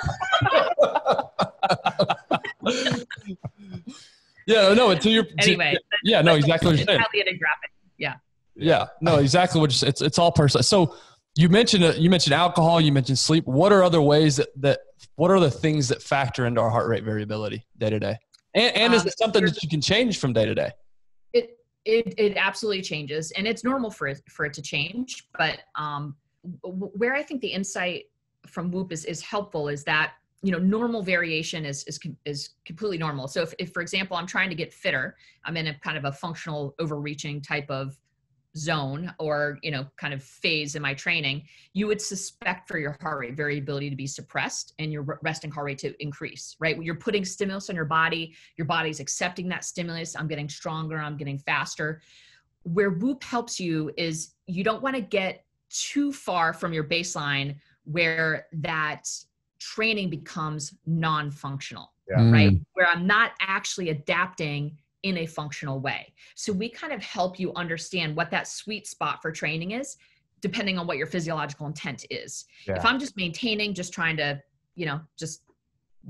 yeah, no, until you're anyway. Yeah, no, exactly what you're saying. Highly graphic. Yeah. Yeah, no, exactly what it's all personal. So you mentioned alcohol, you mentioned sleep. What are other ways that what are the things that factor into our heart rate variability day to day? And is it something that you can change from day to day? It absolutely changes, and it's normal for it to change. But where I think the insight from Whoop is helpful is that, normal variation is completely normal. So if, for example, I'm trying to get fitter, I'm in a kind of a functional overreaching type of zone or, kind of phase in my training, you would suspect for your heart rate variability to be suppressed and your resting heart rate to increase, right? You're putting stimulus on your body's accepting that stimulus. I'm getting stronger, I'm getting faster. Where Whoop helps you is you don't want to get too far from your baseline where that training becomes non-functional, right? Where I'm not actually adapting in a functional way. So we kind of help you understand what that sweet spot for training is, depending on what your physiological intent is. Yeah. If I'm just maintaining, just trying to, just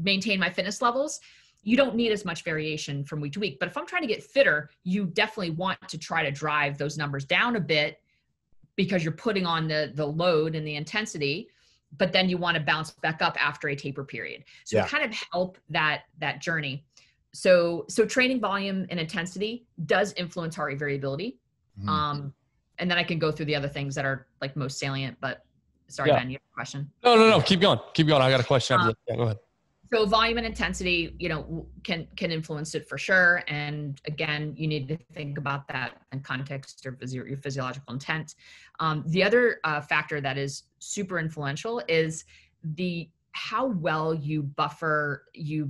maintain my fitness levels, you don't need as much variation from week to week. But if I'm trying to get fitter, you definitely want to try to drive those numbers down a bit because you're putting on the load and the intensity, but then you want to bounce back up after a taper period. So we kind of help that journey. So training volume and intensity does influence heart rate variability. And then I can go through the other things that are like most salient, but sorry, Ben, you have a question? No. Keep going. I got a question after that. Go ahead. So volume and intensity, can influence it for sure. And again, you need to think about that in context of your physiological intent. The other factor that is super influential is how well you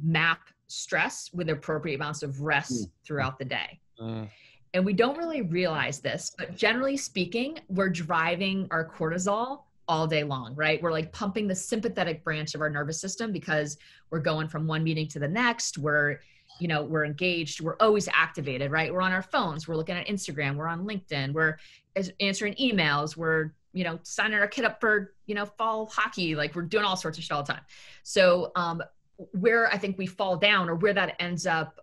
map stress with appropriate amounts of rest throughout the day. And we don't really realize this, but generally speaking, we're driving our cortisol all day long, right? We're like pumping the sympathetic branch of our nervous system because we're going from one meeting to the next. We're engaged. We're always activated, right? We're on our phones. We're looking at Instagram. We're on LinkedIn. We're answering emails. We're, signing our kid up for, fall hockey. Like we're doing all sorts of shit all the time. So, where I think we fall down or where that ends up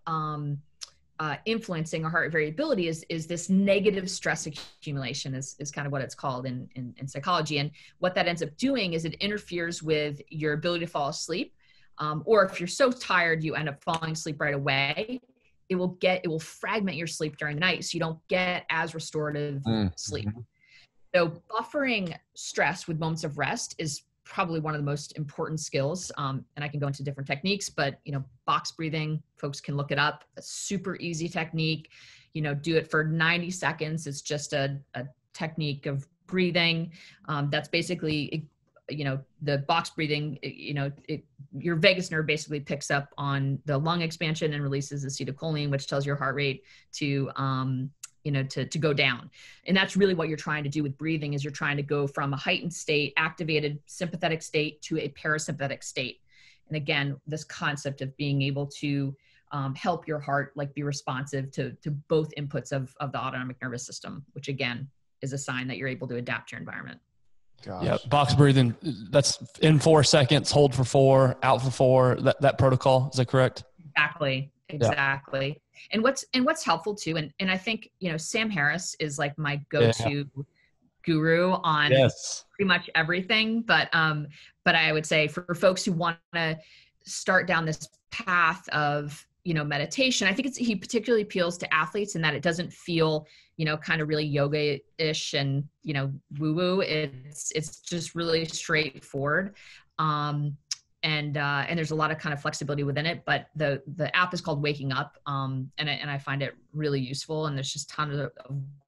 influencing our heart rate variability is this negative stress accumulation is kind of what it's called in psychology. And what that ends up doing is it interferes with your ability to fall asleep. Or if you're so tired, you end up falling asleep right away. It will fragment your sleep during the night. So you don't get as restorative sleep. So buffering stress with moments of rest is probably one of the most important skills. And I can go into different techniques, but, box breathing, folks can look it up. A super easy technique, do it for 90 seconds. It's just a technique of breathing. That's basically, the box breathing, your vagus nerve basically picks up on the lung expansion and releases acetylcholine, which tells your heart rate to go down. And that's really what you're trying to do with breathing is you're trying to go from a heightened state, activated sympathetic state to a parasympathetic state. And again, this concept of being able to help your heart be responsive to both inputs of the autonomic nervous system, which again is a sign that you're able to adapt to your environment. Gosh. Yeah, box breathing, that's in 4 seconds, hold for 4, out for 4, that protocol, is that correct? Exactly. Yeah. And what's helpful too, and I think, Sam Harris is like my go-to guru on pretty much everything. But I would say for folks who want to start down this path of, meditation, I think he particularly appeals to athletes in that it doesn't feel, kind of really yoga-ish and, woo-woo. It's just really straightforward. And there's a lot of kind of flexibility within it, but the app is called Waking Up. And I find it really useful. And there's just tons of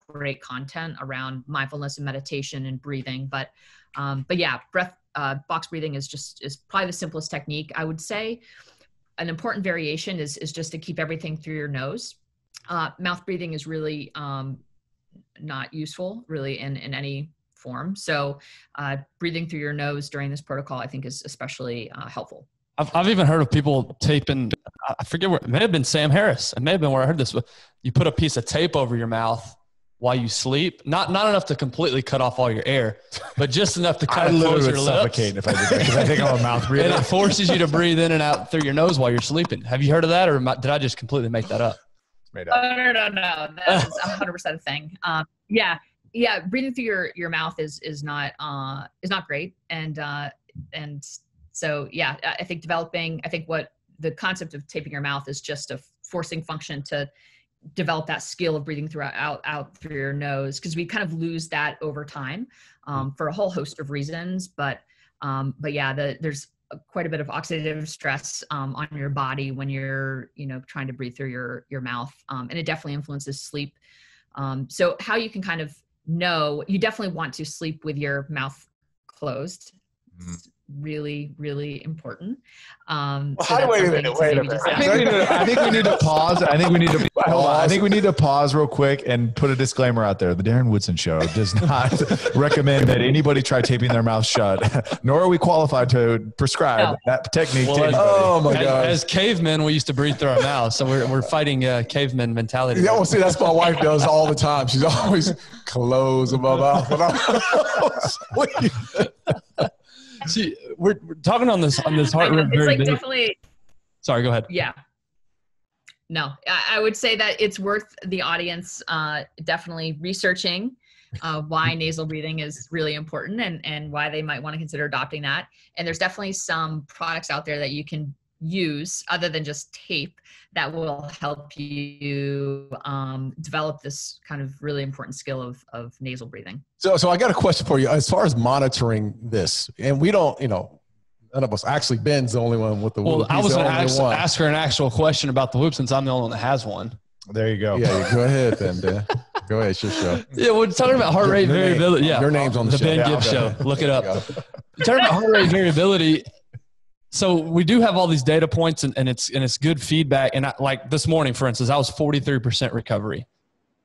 great content around mindfulness and meditation and breathing. But yeah, box breathing is probably the simplest technique. I would say an important variation is just to keep everything through your nose. Mouth breathing is really not useful really in any form. So breathing through your nose during this protocol, I think is especially helpful. I've even heard of people taping, I forget where, it may have been Sam Harris. It may have been where I heard this, but you put a piece of tape over your mouth while you sleep. Not enough to completely cut off all your air, but just enough to kind of close your lips. If I did that, because I think I'm a mouth breather. And it forces you to breathe in and out through your nose while you're sleeping. Have you heard of that, or did I just completely make that up? It's made up. Oh, no. That's 100% a thing. Yeah, breathing through your mouth is not great, and So yeah, I think what the concept of taping your mouth is just a forcing function to develop that skill of breathing out through your nose, because we kind of lose that over time for a whole host of reasons. But yeah, there's quite a bit of oxidative stress on your body when you're, trying to breathe through your mouth. And it definitely influences sleep. So how you can kind of know, you definitely want to sleep with your mouth closed. It's really, really important. Wait a minute. I think we need to pause. I think we need to pause real quick and put a disclaimer out there. The Darren Woodson Show does not recommend that anybody try taping their mouth shut, nor are we qualified to prescribe that technique to anybody. Oh my God. As cavemen, we used to breathe through our mouths. So we're fighting caveman mentality. Yeah, well, see, that's what my wife does all the time. She's always close my mouth. See, we're talking on this heart rate variability. Definitely. Sorry, go ahead. Yeah. No, I would say that it's worth the audience definitely researching why nasal breathing is really important and why they might want to consider adopting that. And there's definitely some products out there that you can use other than just tape that will help you develop this kind of really important skill of nasal breathing. So I got a question for you as far as monitoring this, and we don't, none of us, actually Ben's the only one with the Whoop. I was going to ask her an actual question about the Whoop since I'm the only one that has one. There you go. Yeah, go ahead then, Ben. Go ahead, it's your show. Yeah, we're talking about heart rate variability. Yeah, your name's on the show. The Ben Gibbs Show. Look it up. Talking about heart rate variability. So we do have all these data points and it's good feedback. And like this morning, for instance, I was 43% recovery,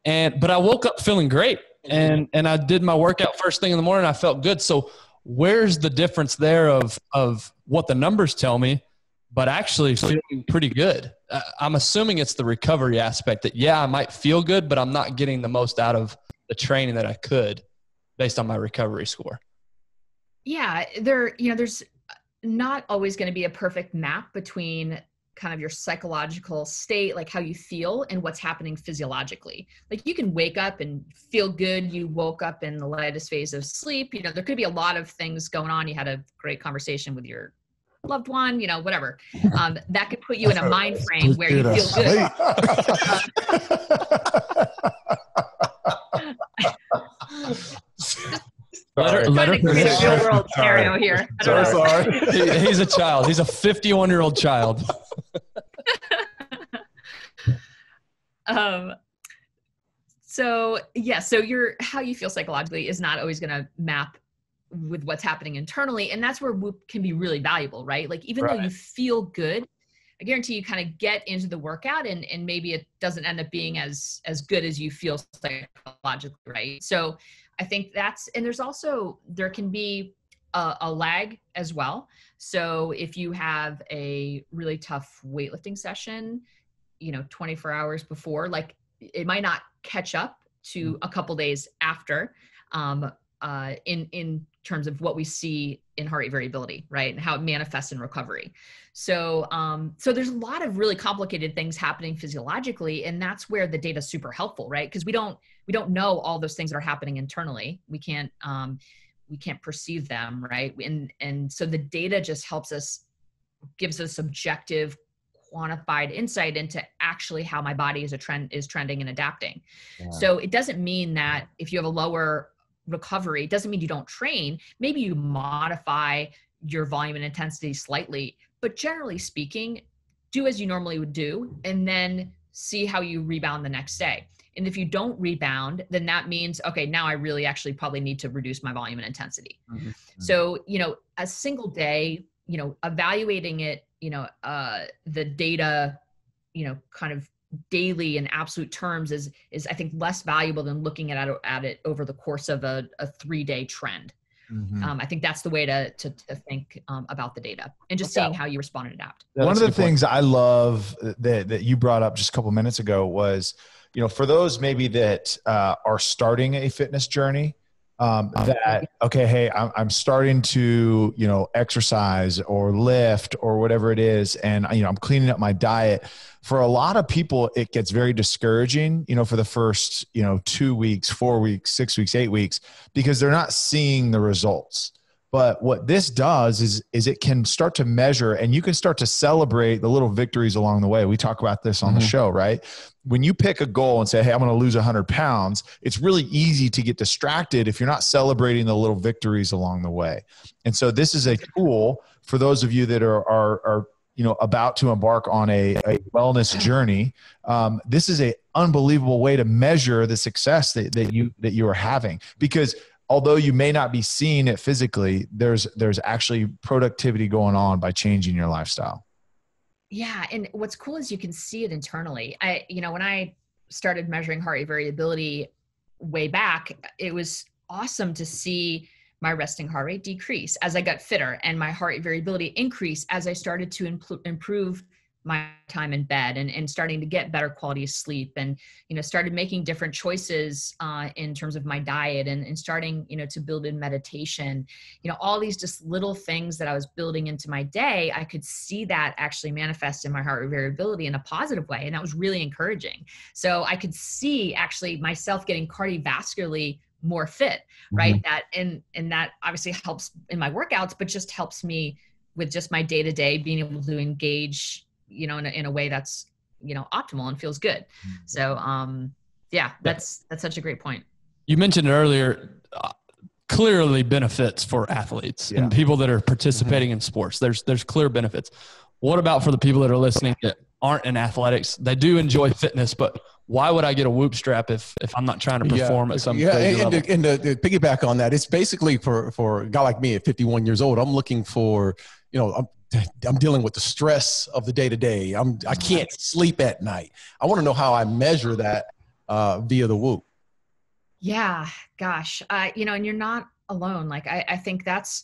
but I woke up feeling great and I did my workout first thing in the morning. I felt good. So where's the difference there of what the numbers tell me, but actually feeling pretty good? I'm assuming it's the recovery aspect that, I might feel good, but I'm not getting the most out of the training that I could based on my recovery score. Yeah, there's not always going to be a perfect map between kind of your psychological state, like how you feel, and what's happening physiologically. Like you can wake up and feel good. You woke up in the lightest phase of sleep. There could be a lot of things going on. You had a great conversation with your loved one, whatever. That could put you in a mind frame where you feel good. Let her finish. Real world scenario here. Sorry. He's a child. He's a 51-year-old child. So how you feel psychologically is not always going to map with what's happening internally. And that's where Whoop can be really valuable, right? Like even though you feel good, I guarantee you kind of get into the workout and maybe it doesn't end up being as good as you feel psychologically, right? So I think there can be a lag as well. So if you have a really tough weightlifting session, 24 hours before, like it might not catch up to a couple days after, in terms of what we see in heart rate variability, right? And how it manifests in recovery. So there's a lot of really complicated things happening physiologically, and that's where the data is super helpful, right? Because we don't know all those things that are happening internally. We can't perceive them, right? And so the data just gives us objective, quantified insight into actually how my body is trending and adapting. Yeah. So it doesn't mean that if you have a lower recovery, it doesn't mean you don't train. Maybe you modify your volume and intensity slightly, but generally speaking, do as you normally would do and then see how you rebound the next day. And if you don't rebound, then that means, okay, now I really actually probably need to reduce my volume and intensity. Mm-hmm. So, a single day, evaluating it, the data, kind of daily in absolute terms is I think less valuable than looking at it over the course of a 3-day trend. Mm-hmm. I think that's the way to think about the data and just seeing how you respond and adapt. One of the things I love that you brought up just a couple minutes ago was, for those maybe that are starting a fitness journey, hey, I'm starting to, exercise or lift or whatever it is. And, I'm cleaning up my diet. For a lot of people, it gets very discouraging, for the first, 2 weeks, 4 weeks, 6 weeks, 8 weeks, because they're not seeing the results. But what this does is it can start to measure, and you can start to celebrate the little victories along the way. We talk about this on the show, right? When you pick a goal and say, hey, I'm going to lose 100 pounds, it's really easy to get distracted if you're not celebrating the little victories along the way. And so this is a tool for those of you that are about to embark on a wellness journey. This is an unbelievable way to measure the success that you are having, because although you may not be seeing it physically, there's actually productivity going on by changing your lifestyle. Yeah. And what's cool is you can see it internally. When I started measuring heart rate variability way back, it was awesome to see my resting heart rate decrease as I got fitter, and my heart rate variability increase as I started to improve my time in bed and starting to get better quality of sleep, and, started making different choices in terms of my diet and starting, to build in meditation, all these just little things that I was building into my day. I could see that actually manifest in my heart rate variability in a positive way. And that was really encouraging. So I could see actually myself getting cardiovascularly more fit, right? That, and that obviously helps in my workouts, but just helps me with just my day-to-day being able to engage, in a way that's, optimal and feels good. So, that's such a great point. You mentioned earlier, clearly benefits for athletes and people that are participating in sports. There's clear benefits. What about for the people that are listening that aren't in athletics? They do enjoy fitness, but why would I get a Whoop strap if I'm not trying to perform at some crazy level? And to piggyback on that, it's basically for a guy like me at 51 years old. I'm looking for, I'm dealing with the stress of the day to day. I can't sleep at night. I want to know how I measure that via the Whoop. Yeah, gosh. And you're not alone. Like, I think that's,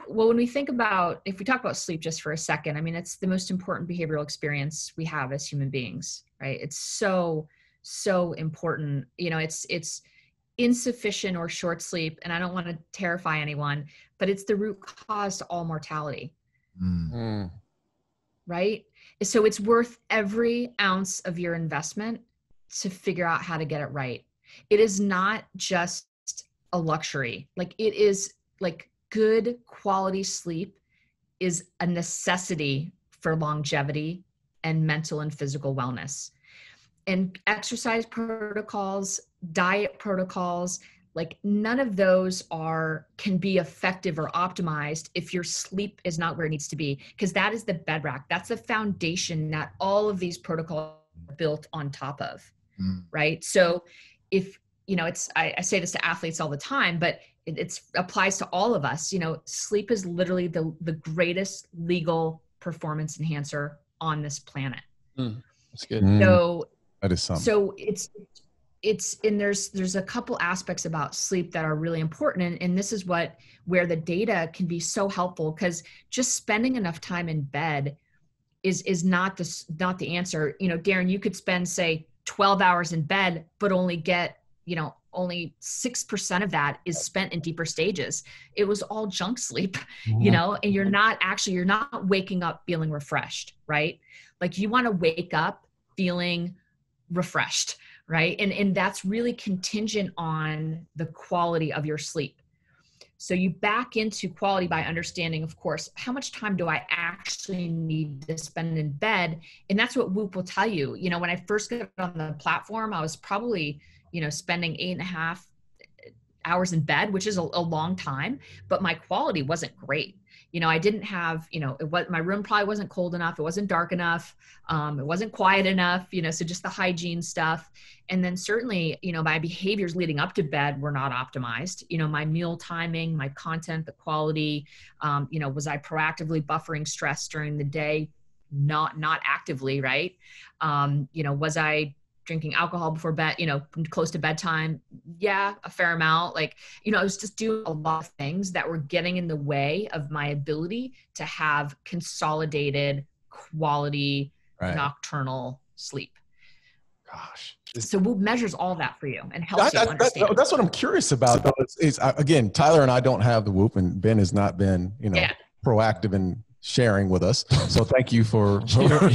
well, when we think about, if we talk about sleep just for a second, I mean, it's the most important behavioral experience we have as human beings, right? It's so, so important. It's insufficient or short sleep. And I don't want to terrify anyone, but it's the root cause to all mortality. Right? So it's worth every ounce of your investment to figure out how to get it right. It is not just a luxury. Like, it is like good quality sleep is a necessity for longevity and mental and physical wellness. And exercise protocols, diet protocols, like, none of those can be effective or optimized if your sleep is not where it needs to be, because that is the bedrock. That's the foundation that all of these protocols are built on top of, right? So if, I say this to athletes all the time, but it applies to all of us. Sleep is literally the greatest legal performance enhancer on this planet. That's good. So that is something. So and there's a couple aspects about sleep that are really important. And this is where the data can be so helpful, because just spending enough time in bed is not the answer. Darren, you could spend, say, 12 hours in bed, but only get, only 6% of that is spent in deeper stages. It was all junk sleep, and you're not waking up feeling refreshed, right? Like, you want to wake up feeling refreshed, right? And that's really contingent on the quality of your sleep. So you back into quality by understanding, of course, how much time do I actually need to spend in bed? And that's what Whoop will tell you. When I first got on the platform, I was probably, spending 8.5 hours in bed, which is a long time, but my quality wasn't great. I didn't have, my room probably wasn't cold enough. It wasn't dark enough. It wasn't quiet enough, so just the hygiene stuff. And then certainly, my behaviors leading up to bed were not optimized. My meal timing, my content, the quality, was I proactively buffering stress during the day? Not actively, right? Was I drinking alcohol before bed, close to bedtime? Yeah, a fair amount. Like, I was just doing a lot of things that were getting in the way of my ability to have consolidated quality nocturnal sleep. Gosh. So Whoop measures all that for you and helps you understand. That's what I'm curious about, though. Again, Tyler and I don't have the Whoop, and Ben has not been, proactive in sharing with us. So thank you for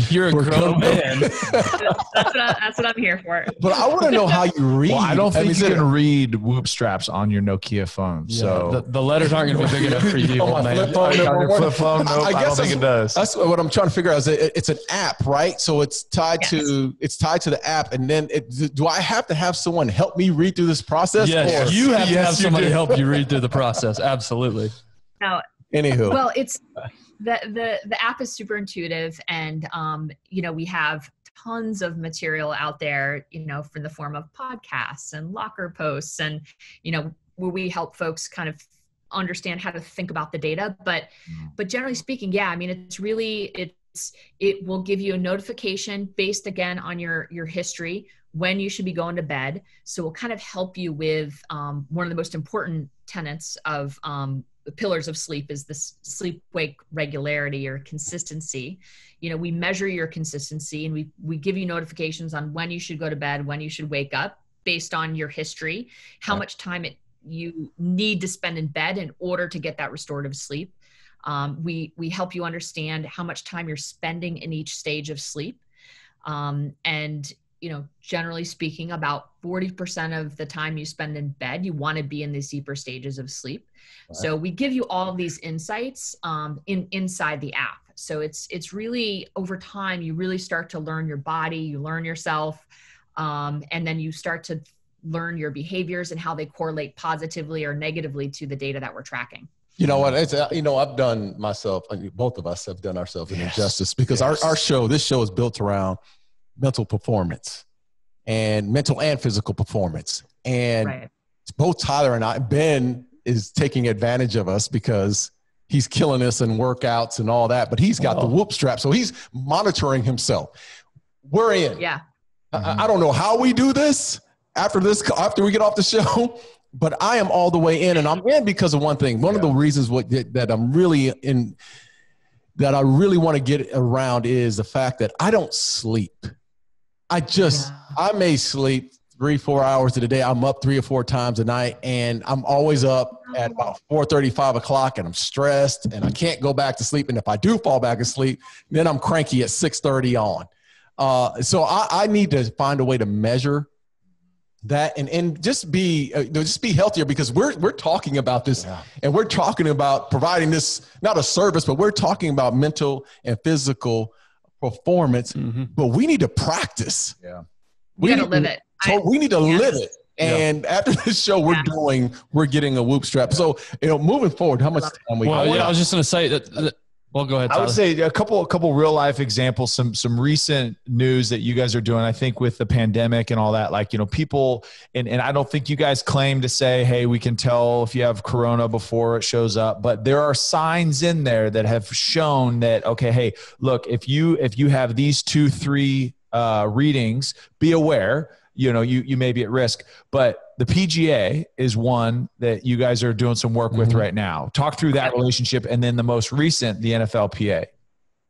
you're a grown man. That's what I'm here for. But I want to know how you read. Well, I don't think you can read Whoop straps on your Nokia phone. Yeah, so the letters aren't going to be big enough for you. On my flip phone, on your flip phone, nope, I don't think it does. That's what I'm trying to figure out. Is it's an app, right? So it's tied to the app, and then do I have to have someone help me read through this process? Yes, you have to have somebody help you read through the process. Absolutely. Now, anywho, well, it's the app is super intuitive, and we have tons of material out there, from the form of podcasts and locker posts, and where we help folks kind of understand how to think about the data. But generally speaking, yeah, I mean, it will give you a notification based again on your history when you should be going to bed. So we'll kind of help you with one of the most important tenets of the pillars of sleep is this sleep-wake regularity or consistency. We measure your consistency, and we give you notifications on when you should go to bed, when you should wake up based on your history, how much time you need to spend in bed in order to get that restorative sleep. We help you understand how much time you're spending in each stage of sleep. And generally speaking, about 40% of the time you spend in bed, you want to be in these deeper stages of sleep. Right. So we give you all of these insights inside the app. So it's really, over time, you really start to learn your body, you learn yourself, and then you start to learn your behaviors and how they correlate positively or negatively to the data that we're tracking. You know what? I've done myself, both of us have done ourselves an injustice, because this show is built around mental performance and mental and physical performance. And both Tyler and Ben is taking advantage of us because he's killing us in workouts and all that, but he's got the Whoop strap. So he's monitoring himself. We're in. Yeah. I don't know how we do this after we get off the show, but I am all the way in, and I'm in because of one thing. One of the reasons that I'm really in, that I really want to get around, is the fact that I don't sleep. I may sleep 3-4 hours of the day. I'm up 3 or 4 times a night, and I'm always up at about 4:30, 5 o'clock, and I'm stressed and I can't go back to sleep. And if I do fall back asleep, then I'm cranky at 6:30 on. So I need to find a way to measure that and just be healthier, because we're talking about this, and we're talking about providing this, not a service, but we're talking about mental and physical performance, but we need to practice. Yeah. We got to live it. So we need to live it. And after this show, we're getting a Whoop strap. So, moving forward, how much time we got? I was just going to say that. Well, go ahead, Tyler. I would say a couple real life examples, some recent news that you guys are doing, I think, with the pandemic and all that, people, and I don't think you guys claim to say, hey, we can tell if you have corona before it shows up, but there are signs in there that have shown that, okay, hey, look, if you have these 2-3 readings, be aware, you may be at risk. But the PGA is one that you guys are doing some work with right now. Talk through that relationship, and then the most recent, the NFLPA.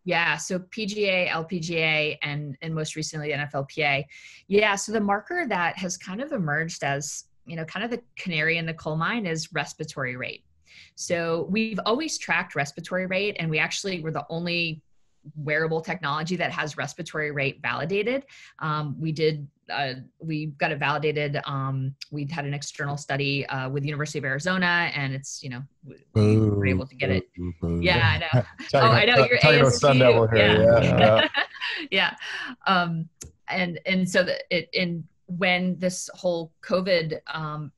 Yeah, so PGA, LPGA, and most recently NFLPA. Yeah, so the marker that has kind of emerged as, kind of the canary in the coal mine is respiratory rate. So we've always tracked respiratory rate, and we actually were the only wearable technology that has respiratory rate validated. We got it validated. We had an external study with the University of Arizona, and it's, we were able to get it. Yeah, I know. I know you're ASU. Sun Devil here. Yeah. And so when this whole COVID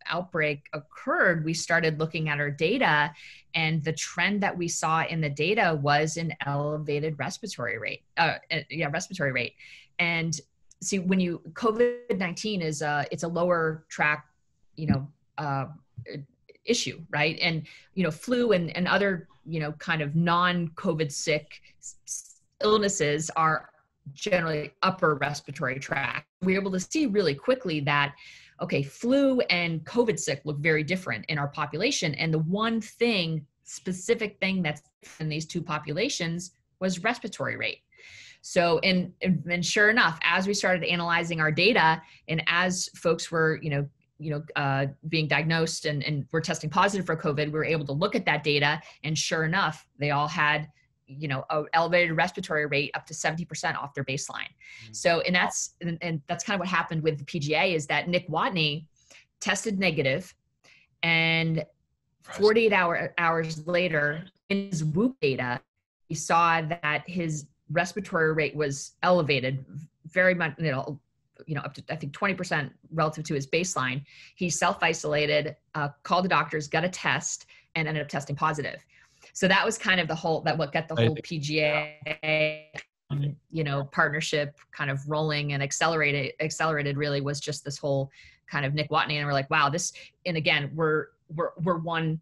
outbreak occurred, we started looking at our data, and the trend that we saw in the data was an elevated respiratory rate. Respiratory rate. And see, when COVID-19 is it's a lower track, issue, right? And, flu and other, kind of non-COVID sick illnesses are generally upper respiratory tract. We're able to see really quickly that, okay, flu and COVID sick look very different in our population. And the one specific thing that's in these two populations was respiratory rate. So, and sure enough, as we started analyzing our data, and as folks were, being diagnosed and were testing positive for COVID, we were able to look at that data, and sure enough, they all had, a elevated respiratory rate up to 70% off their baseline. So, and that's kind of what happened with the PGA, is that Nick Watney tested negative, and 48 hours later in his Whoop data, he saw that his respiratory rate was elevated very much, up to, I think, 20% relative to his baseline. He self-isolated, called the doctors, got a test, and ended up testing positive. So that was kind of what got the whole PGA, partnership kind of rolling and accelerated really was just this whole kind of Nick Watney. And we're like, wow, and again, we're one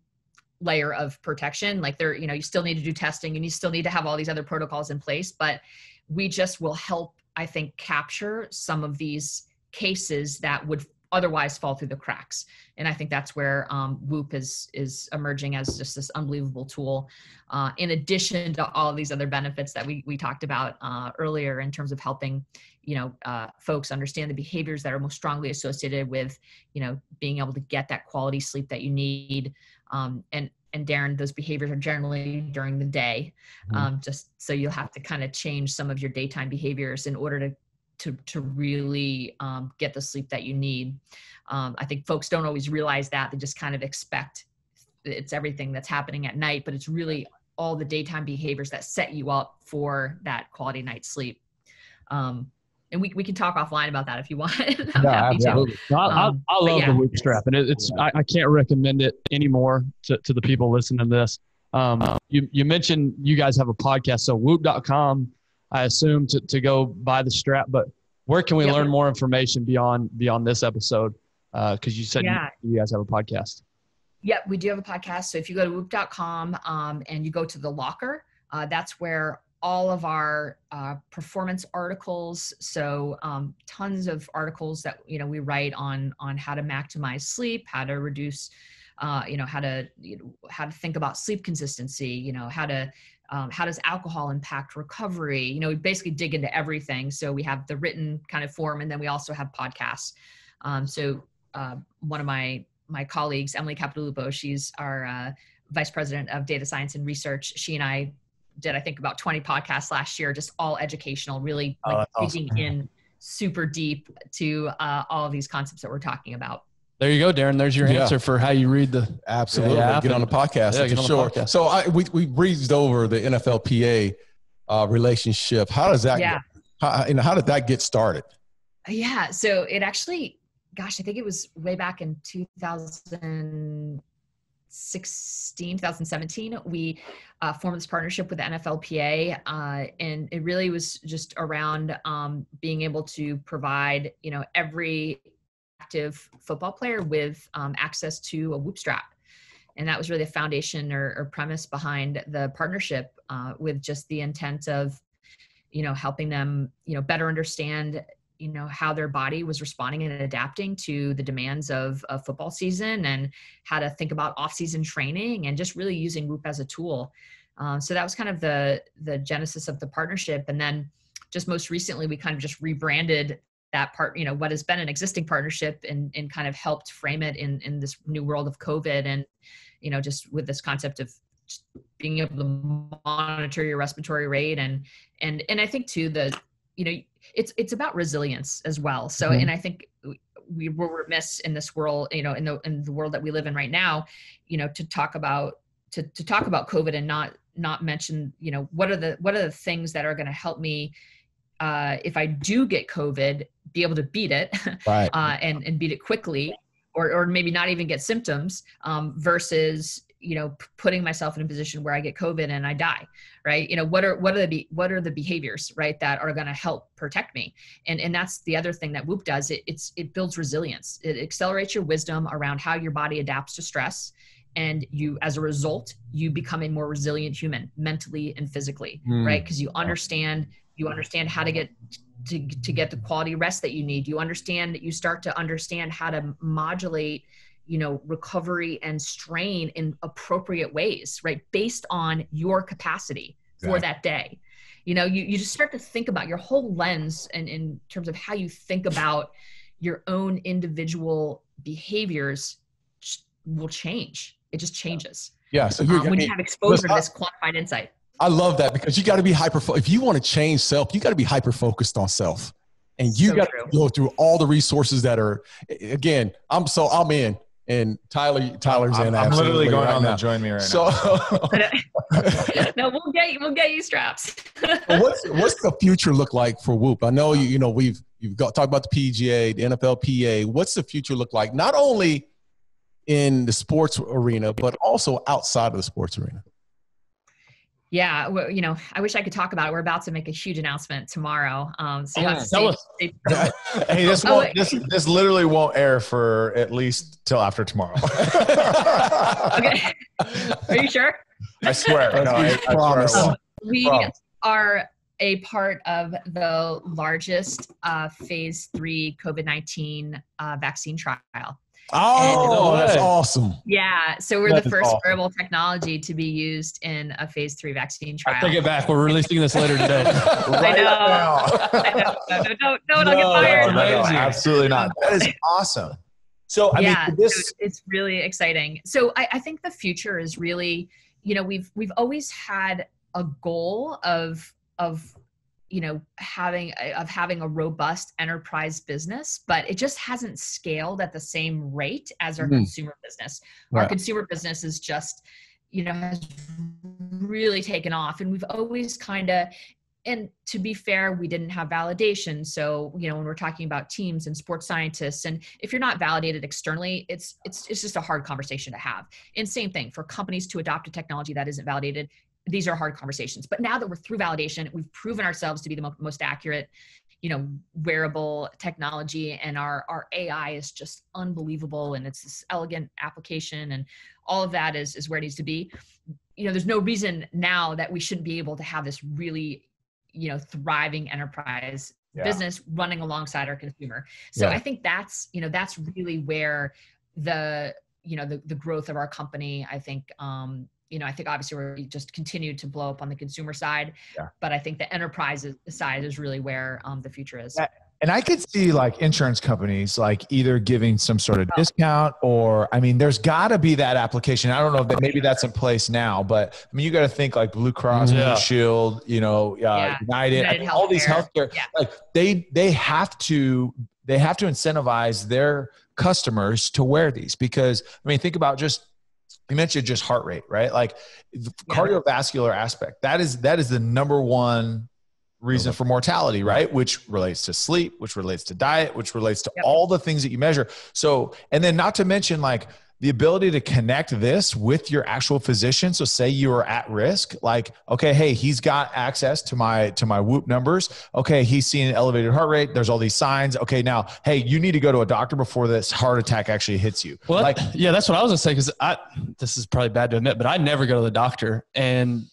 layer of protection. Like you still need to do testing and you still need to have all these other protocols in place, but we just will help, I think, capture some of these cases that would otherwise fall through the cracks. And I think that's where Whoop is emerging as just this unbelievable tool, in addition to all of these other benefits that we talked about earlier in terms of helping, folks understand the behaviors that are most strongly associated with, being able to get that quality sleep that you need. And Darren, those behaviors are generally during the day. Just so you'll have to kind of change some of your daytime behaviors in order to really get the sleep that you need. I think folks don't always realize that. They just kind of expect it's everything that's happening at night, but it's really all the daytime behaviors that set you up for that quality night's sleep. And we can talk offline about that if you want. I'm happy absolutely. to. I love the Whoop strap, and I can't recommend it anymore to the people listening to this. You mentioned you guys have a podcast, so whoop.com, I assume to go buy the strap, but where can we learn more information beyond this episode? Because you said you guys have a podcast. Yep, we do have a podcast. So if you go to whoop.com and you go to the locker, that's where all of our performance articles, so tons of articles that we write on how to maximize sleep, how to reduce, how to think about sleep consistency, how does alcohol impact recovery? We basically dig into everything. So we have the written kind of form, and then we also have podcasts. So one of my colleagues, Emily Capolupo, she's our vice president of data science and research. She and I did, I think, about 20 podcasts last year, just all educational, really digging in super deep to all of these concepts that we're talking about. There you go, Darren. There's your answer for how you read the absolutely get on the podcast. Yeah, get on the podcast. So we breezed over the NFLPA relationship. How does that how did that get started? Yeah, so it actually, I think it was way back in 2017, we formed this partnership with the NFLPA, and it really was just around being able to provide, every active football player with access to a Whoop strap. And that was really the foundation or premise behind the partnership, with just the intent of, helping them, better understand how their body was responding and adapting to the demands of a football season, and how to think about off-season training, and just really using Whoop as a tool. So that was kind of the genesis of the partnership. And then just most recently, we kind of just rebranded that part, what has been an existing partnership, and kind of helped frame it in this new world of COVID. And, just with this concept of just being able to monitor your respiratory rate. And I think too, it's about resilience as well. So, and I think we're remiss in this world, in the world that we live in right now, to talk about COVID and not mention, what are the things that are going to help me, if I do get COVID, be able to beat it, right. and beat it quickly, or maybe not even get symptoms, versus, putting myself in a position where I get COVID and I die, right? What are the behaviors, right, that are going to help protect me? And that's the other thing that Whoop does. It builds resilience. It accelerates your wisdom around how your body adapts to stress. And you, as a result, you become a more resilient human, mentally and physically, right? Because you understand how to get the quality rest that you need. You start to understand how to modulate, recovery and strain in appropriate ways, right? Based on your capacity for that day. You just start to think about your whole lens, and in terms of how you think about your own individual behaviors will change. It just changes. Yeah. So when you have exposure to this quantified insight. I love that, because you got to be if you want to change self, you got to be hyper-focused on self. And you got to go through all the resources that are, again, I'm in. And Tyler's in. I'm literally going right on now. to join me right now. No, we'll get you straps. What's the future look like for Whoop? I know you've talked about the PGA, the NFLPA. What's the future look like? Not only in the sports arena, but also outside of the sports arena. Yeah, well, I wish I could talk about it. We're about to make a huge announcement tomorrow. So you have to stay Hey, this literally won't air for at least till after tomorrow. Okay. Are you sure? I swear. No, I promise. We are a part of the largest phase 3 COVID-19 vaccine trial. Oh, that's awesome. Yeah. So we're the first wearable technology to be used in a phase 3 vaccine trial. I take it back. We're releasing this later today. I know. No, don't get fired. No, absolutely not. That is awesome. So, I mean, it's really exciting. So I think the future is really, we've always had a goal of having a robust enterprise business, but it just hasn't scaled at the same rate as our consumer business. Our consumer business is just, has really taken off, and we've always and to be fair, we didn't have validation. So, when we're talking about teams and sports scientists, and if you're not validated externally, it's just a hard conversation to have. And same thing for companies to adopt a technology that isn't validated. These are hard conversations. But now that we're through validation, we've proven ourselves to be the most accurate, wearable technology, and our AI is just unbelievable, and it's this elegant application, and all of that is where it needs to be. There's no reason now that we shouldn't be able to have this really, thriving enterprise business running alongside our consumer. So I think that's really where the growth of our company, I think, I think obviously we're just continued to blow up on the consumer side, but I think the enterprise side is really where the future is. And I could see like insurance companies like either giving some sort of discount, or, I mean, there's got to be that application. I don't know if maybe that's in place now, but I mean, you got to think like Blue Cross, Blue Shield, United, all these healthcare, like they have to incentivize their customers to wear these, because I mean, think about you mentioned just heart rate, right? Like the cardiovascular aspect, that is the number one reason for mortality, right? Which relates to sleep, which relates to diet, which relates to all the things that you measure. So, and then not to mention like the ability to connect this with your actual physician. So say you are at risk, like, okay, hey, he's got access to my Whoop numbers. Okay. He's seeing an elevated heart rate. There's all these signs. Okay. Now, hey, you need to go to a doctor before this heart attack actually hits you. Well, that's what I was gonna say. Cause this is probably bad to admit, but I never go to the doctor, and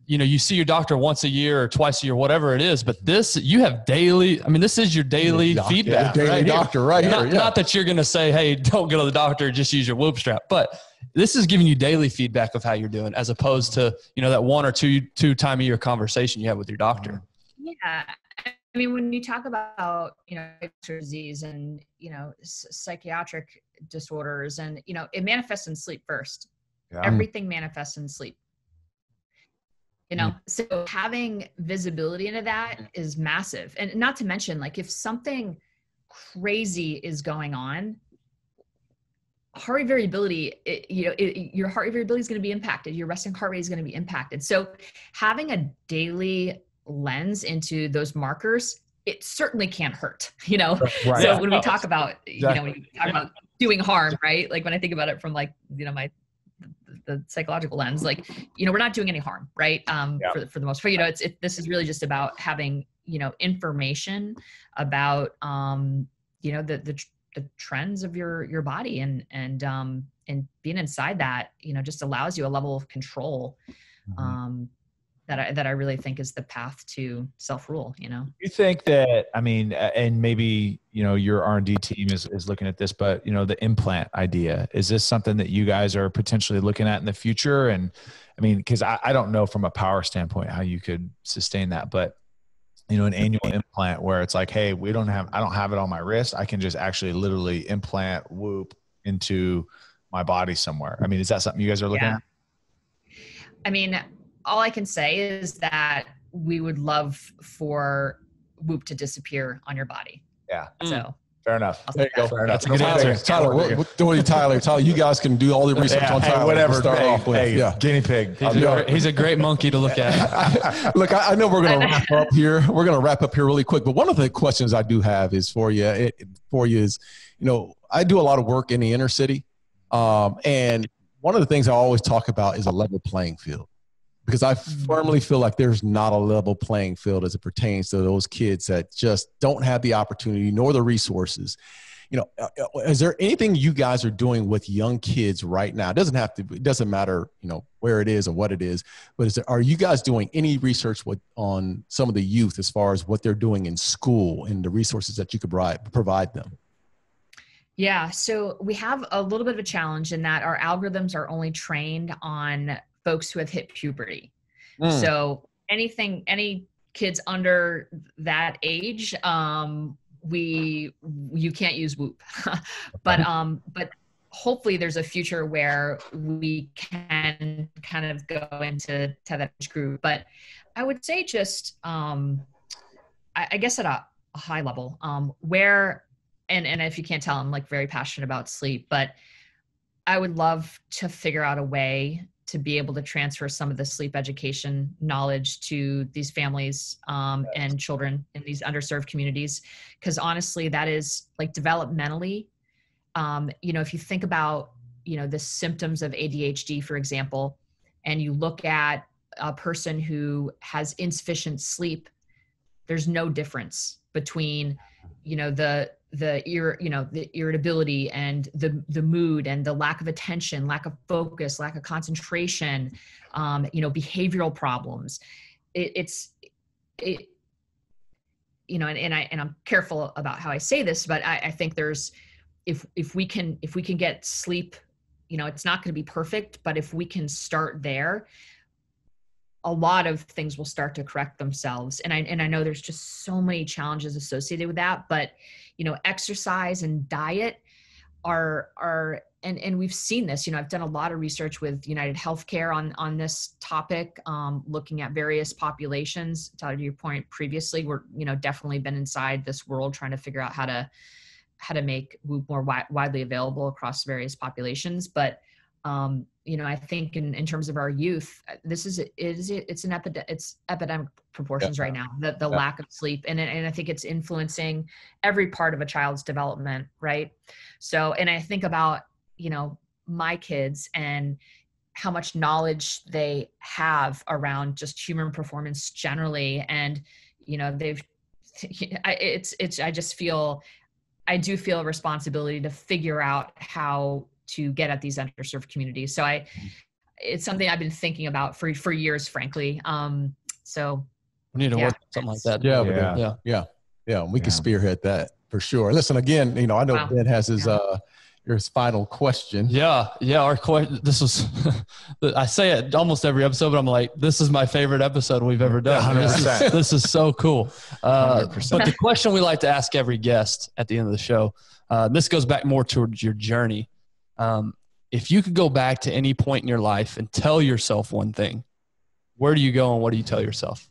you see your doctor once a year or twice a year, whatever it is, but this, you have daily, I mean, this is your daily feedback. Daily doctor, right here. Not that you're going to say, hey, don't go to the doctor, just use your Whoop strap. But this is giving you daily feedback of how you're doing, as opposed to, that one or two time a year conversation you have with your doctor. Yeah. I mean, when you talk about, disease and, psychiatric disorders, and, it manifests in sleep first. Yeah. Everything manifests in sleep. So having visibility into that is massive. And not to mention, like, if something crazy is going on, heart rate variability, your heart rate variability is going to be impacted. Your resting heart rate is going to be impacted. So having a daily lens into those markers, it certainly can't hurt, Right. So when we talk about, when you talk about doing harm, right? Like when I think about it from like, the psychological lens, like, we're not doing any harm, right? For the most part, this is really just about having, information about, the trends of your body, and being inside that, just allows you a level of control, that I really think is the path to self-rule, You think that, I mean, and maybe, your R&D team is looking at this, but, the implant idea, is this something that you guys are potentially looking at in the future? And I mean, because I don't know from a power standpoint how you could sustain that, but, an annual implant where it's like, hey, I don't have it on my wrist. I can just actually literally implant Whoop into my body somewhere. I mean, is that something you guys are looking at? I mean, all I can say is that we would love for Whoop to disappear on your body. Yeah. So fair enough. There you go. Fair enough. That's a good answer. Tyler, you guys can do all the research on Tyler. Whatever. We'll start off with. Guinea pig. He's a great monkey to look at. Look, I know we're going to wrap up here. We're going to wrap up here really quick. But one of the questions I do have is for you. Is, I do a lot of work in the inner city, and one of the things I always talk about is a level playing field, because I firmly feel like there's not a level playing field as it pertains to those kids that just don't have the opportunity nor the resources. Is there anything you guys are doing with young kids right now? It doesn't matter, where it is or what it is, but are you guys doing any research on some of the youth as far as what they're doing in school and the resources that you could provide them? Yeah. So we have a little bit of a challenge in that our algorithms are only trained on folks who have hit puberty. So any kids under that age, you can't use Whoop, but hopefully there's a future where we can kind of go into that age group. But I would say just, I guess at a high level, and if you can't tell, I'm like very passionate about sleep, but I would love to figure out a way to be able to transfer some of the sleep education knowledge to these families and children in these underserved communities. Because honestly, that is like developmentally, if you think about, the symptoms of ADHD, for example, and you look at a person who has insufficient sleep, there's no difference between, the irritability and the mood and the lack of attention, lack of focus, lack of concentration, behavioral problems. And I'm careful about how I say this, but I think there's, if we can get sleep, it's not going to be perfect, but if we can start there, a lot of things will start to correct themselves. And I know there's just so many challenges associated with that, but exercise and diet are and we've seen this. I've done a lot of research with United Healthcare on this topic, looking at various populations. To your point previously, we're definitely been inside this world trying to figure out how to make Whoop more widely available across various populations. But I think in terms of our youth, it's epidemic proportions right now, the lack of sleep. And I think it's influencing every part of a child's development. Right. So, and I think about, my kids and how much knowledge they have around just human performance generally. And, I do feel a responsibility to figure out how to get at these underserved communities. So it's something I've been thinking about for years, frankly. So we need to work on something like that. Yeah. We can spearhead that for sure. Listen, again, I know Ben has his final question. Yeah. Our question, this was, I say it almost every episode, but I'm like, this is my favorite episode we've ever done. This is so cool. But the question we like to ask every guest at the end of the show, this goes back more towards your journey. If you could go back to any point in your life and tell yourself one thing, where do you go and what do you tell yourself?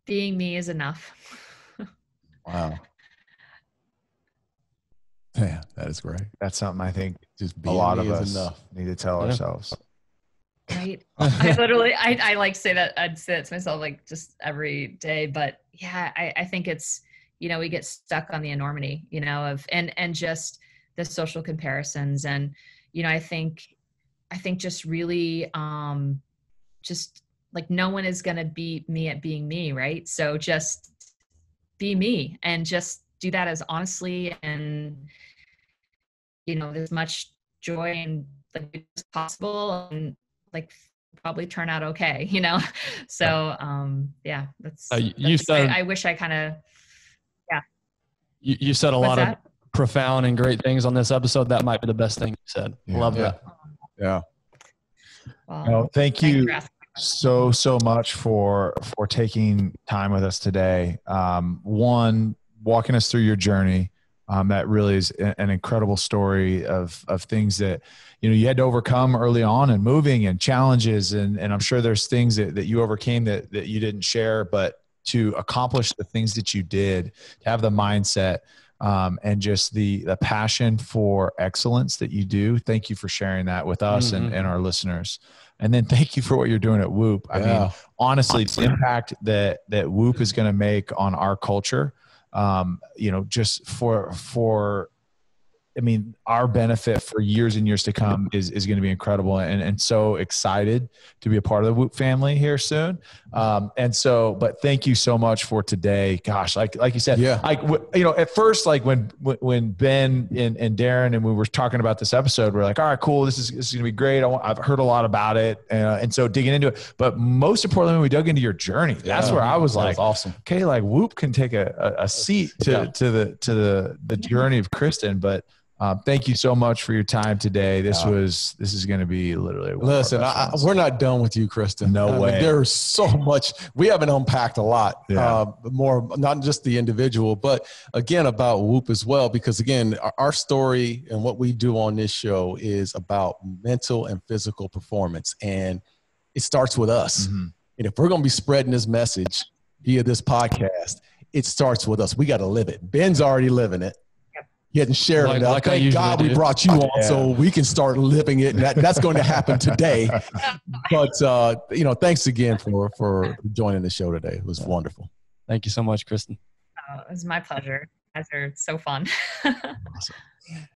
Being me is enough. Wow. Yeah, that is great. That's something I think just a lot of us need to tell ourselves. Right. I like say that. I'd say that to myself like just every day. But yeah, I think it's, we get stuck on the enormity, of and just the social comparisons. And, I think just really just like no one is going to beat me at being me. Right. So just be me and just do that as honestly and, as much joy and like as possible and like probably turn out okay, So that's I wish I kind of you said a lot of profound and great things on this episode. That might be the best thing you said. Love that. Yeah. Well, thank you so much for taking time with us today. One, walking us through your journey, That really is an incredible story of things that, you had to overcome early on and moving and challenges. And I'm sure there's things that you overcame that you didn't share, but to accomplish the things that you did, to have the mindset, and just the passion for excellence that you do. Thank you for sharing that with us and our listeners. And then thank you for what you're doing at Whoop. I mean, honestly, the impact that Whoop is going to make on our culture, just for our benefit for years and years to come is going to be incredible, and so excited to be a part of the Whoop family here soon. But thank you so much for today. Gosh, like you said, at first, like when Ben and Darren and we were talking about this episode, we're like, all right, cool. This is going to be great. I've heard a lot about it. And so digging into it, but most importantly, when we dug into your journey, that's where I was like, awesome. Okay. Like Whoop can take a seat to the journey of Kristen, but thank you so much for your time today. This is going to be literally. Listen, we're not done with you, Kristen. No way. There's so much. We haven't unpacked a lot, more, not just the individual, but again, about Whoop as well, because again, our story and what we do on this show is about mental and physical performance. And it starts with us. Mm-hmm. And if we're going to be spreading this message via this podcast, it starts with us. We got to live it. Ben's already living it. He hadn't shared it enough. Thank God we brought you on so we can start living it. And that's going to happen today. But, thanks again for joining the show today. It was wonderful. Thank you so much, Kristen. It was my pleasure. You guys are so fun. Awesome.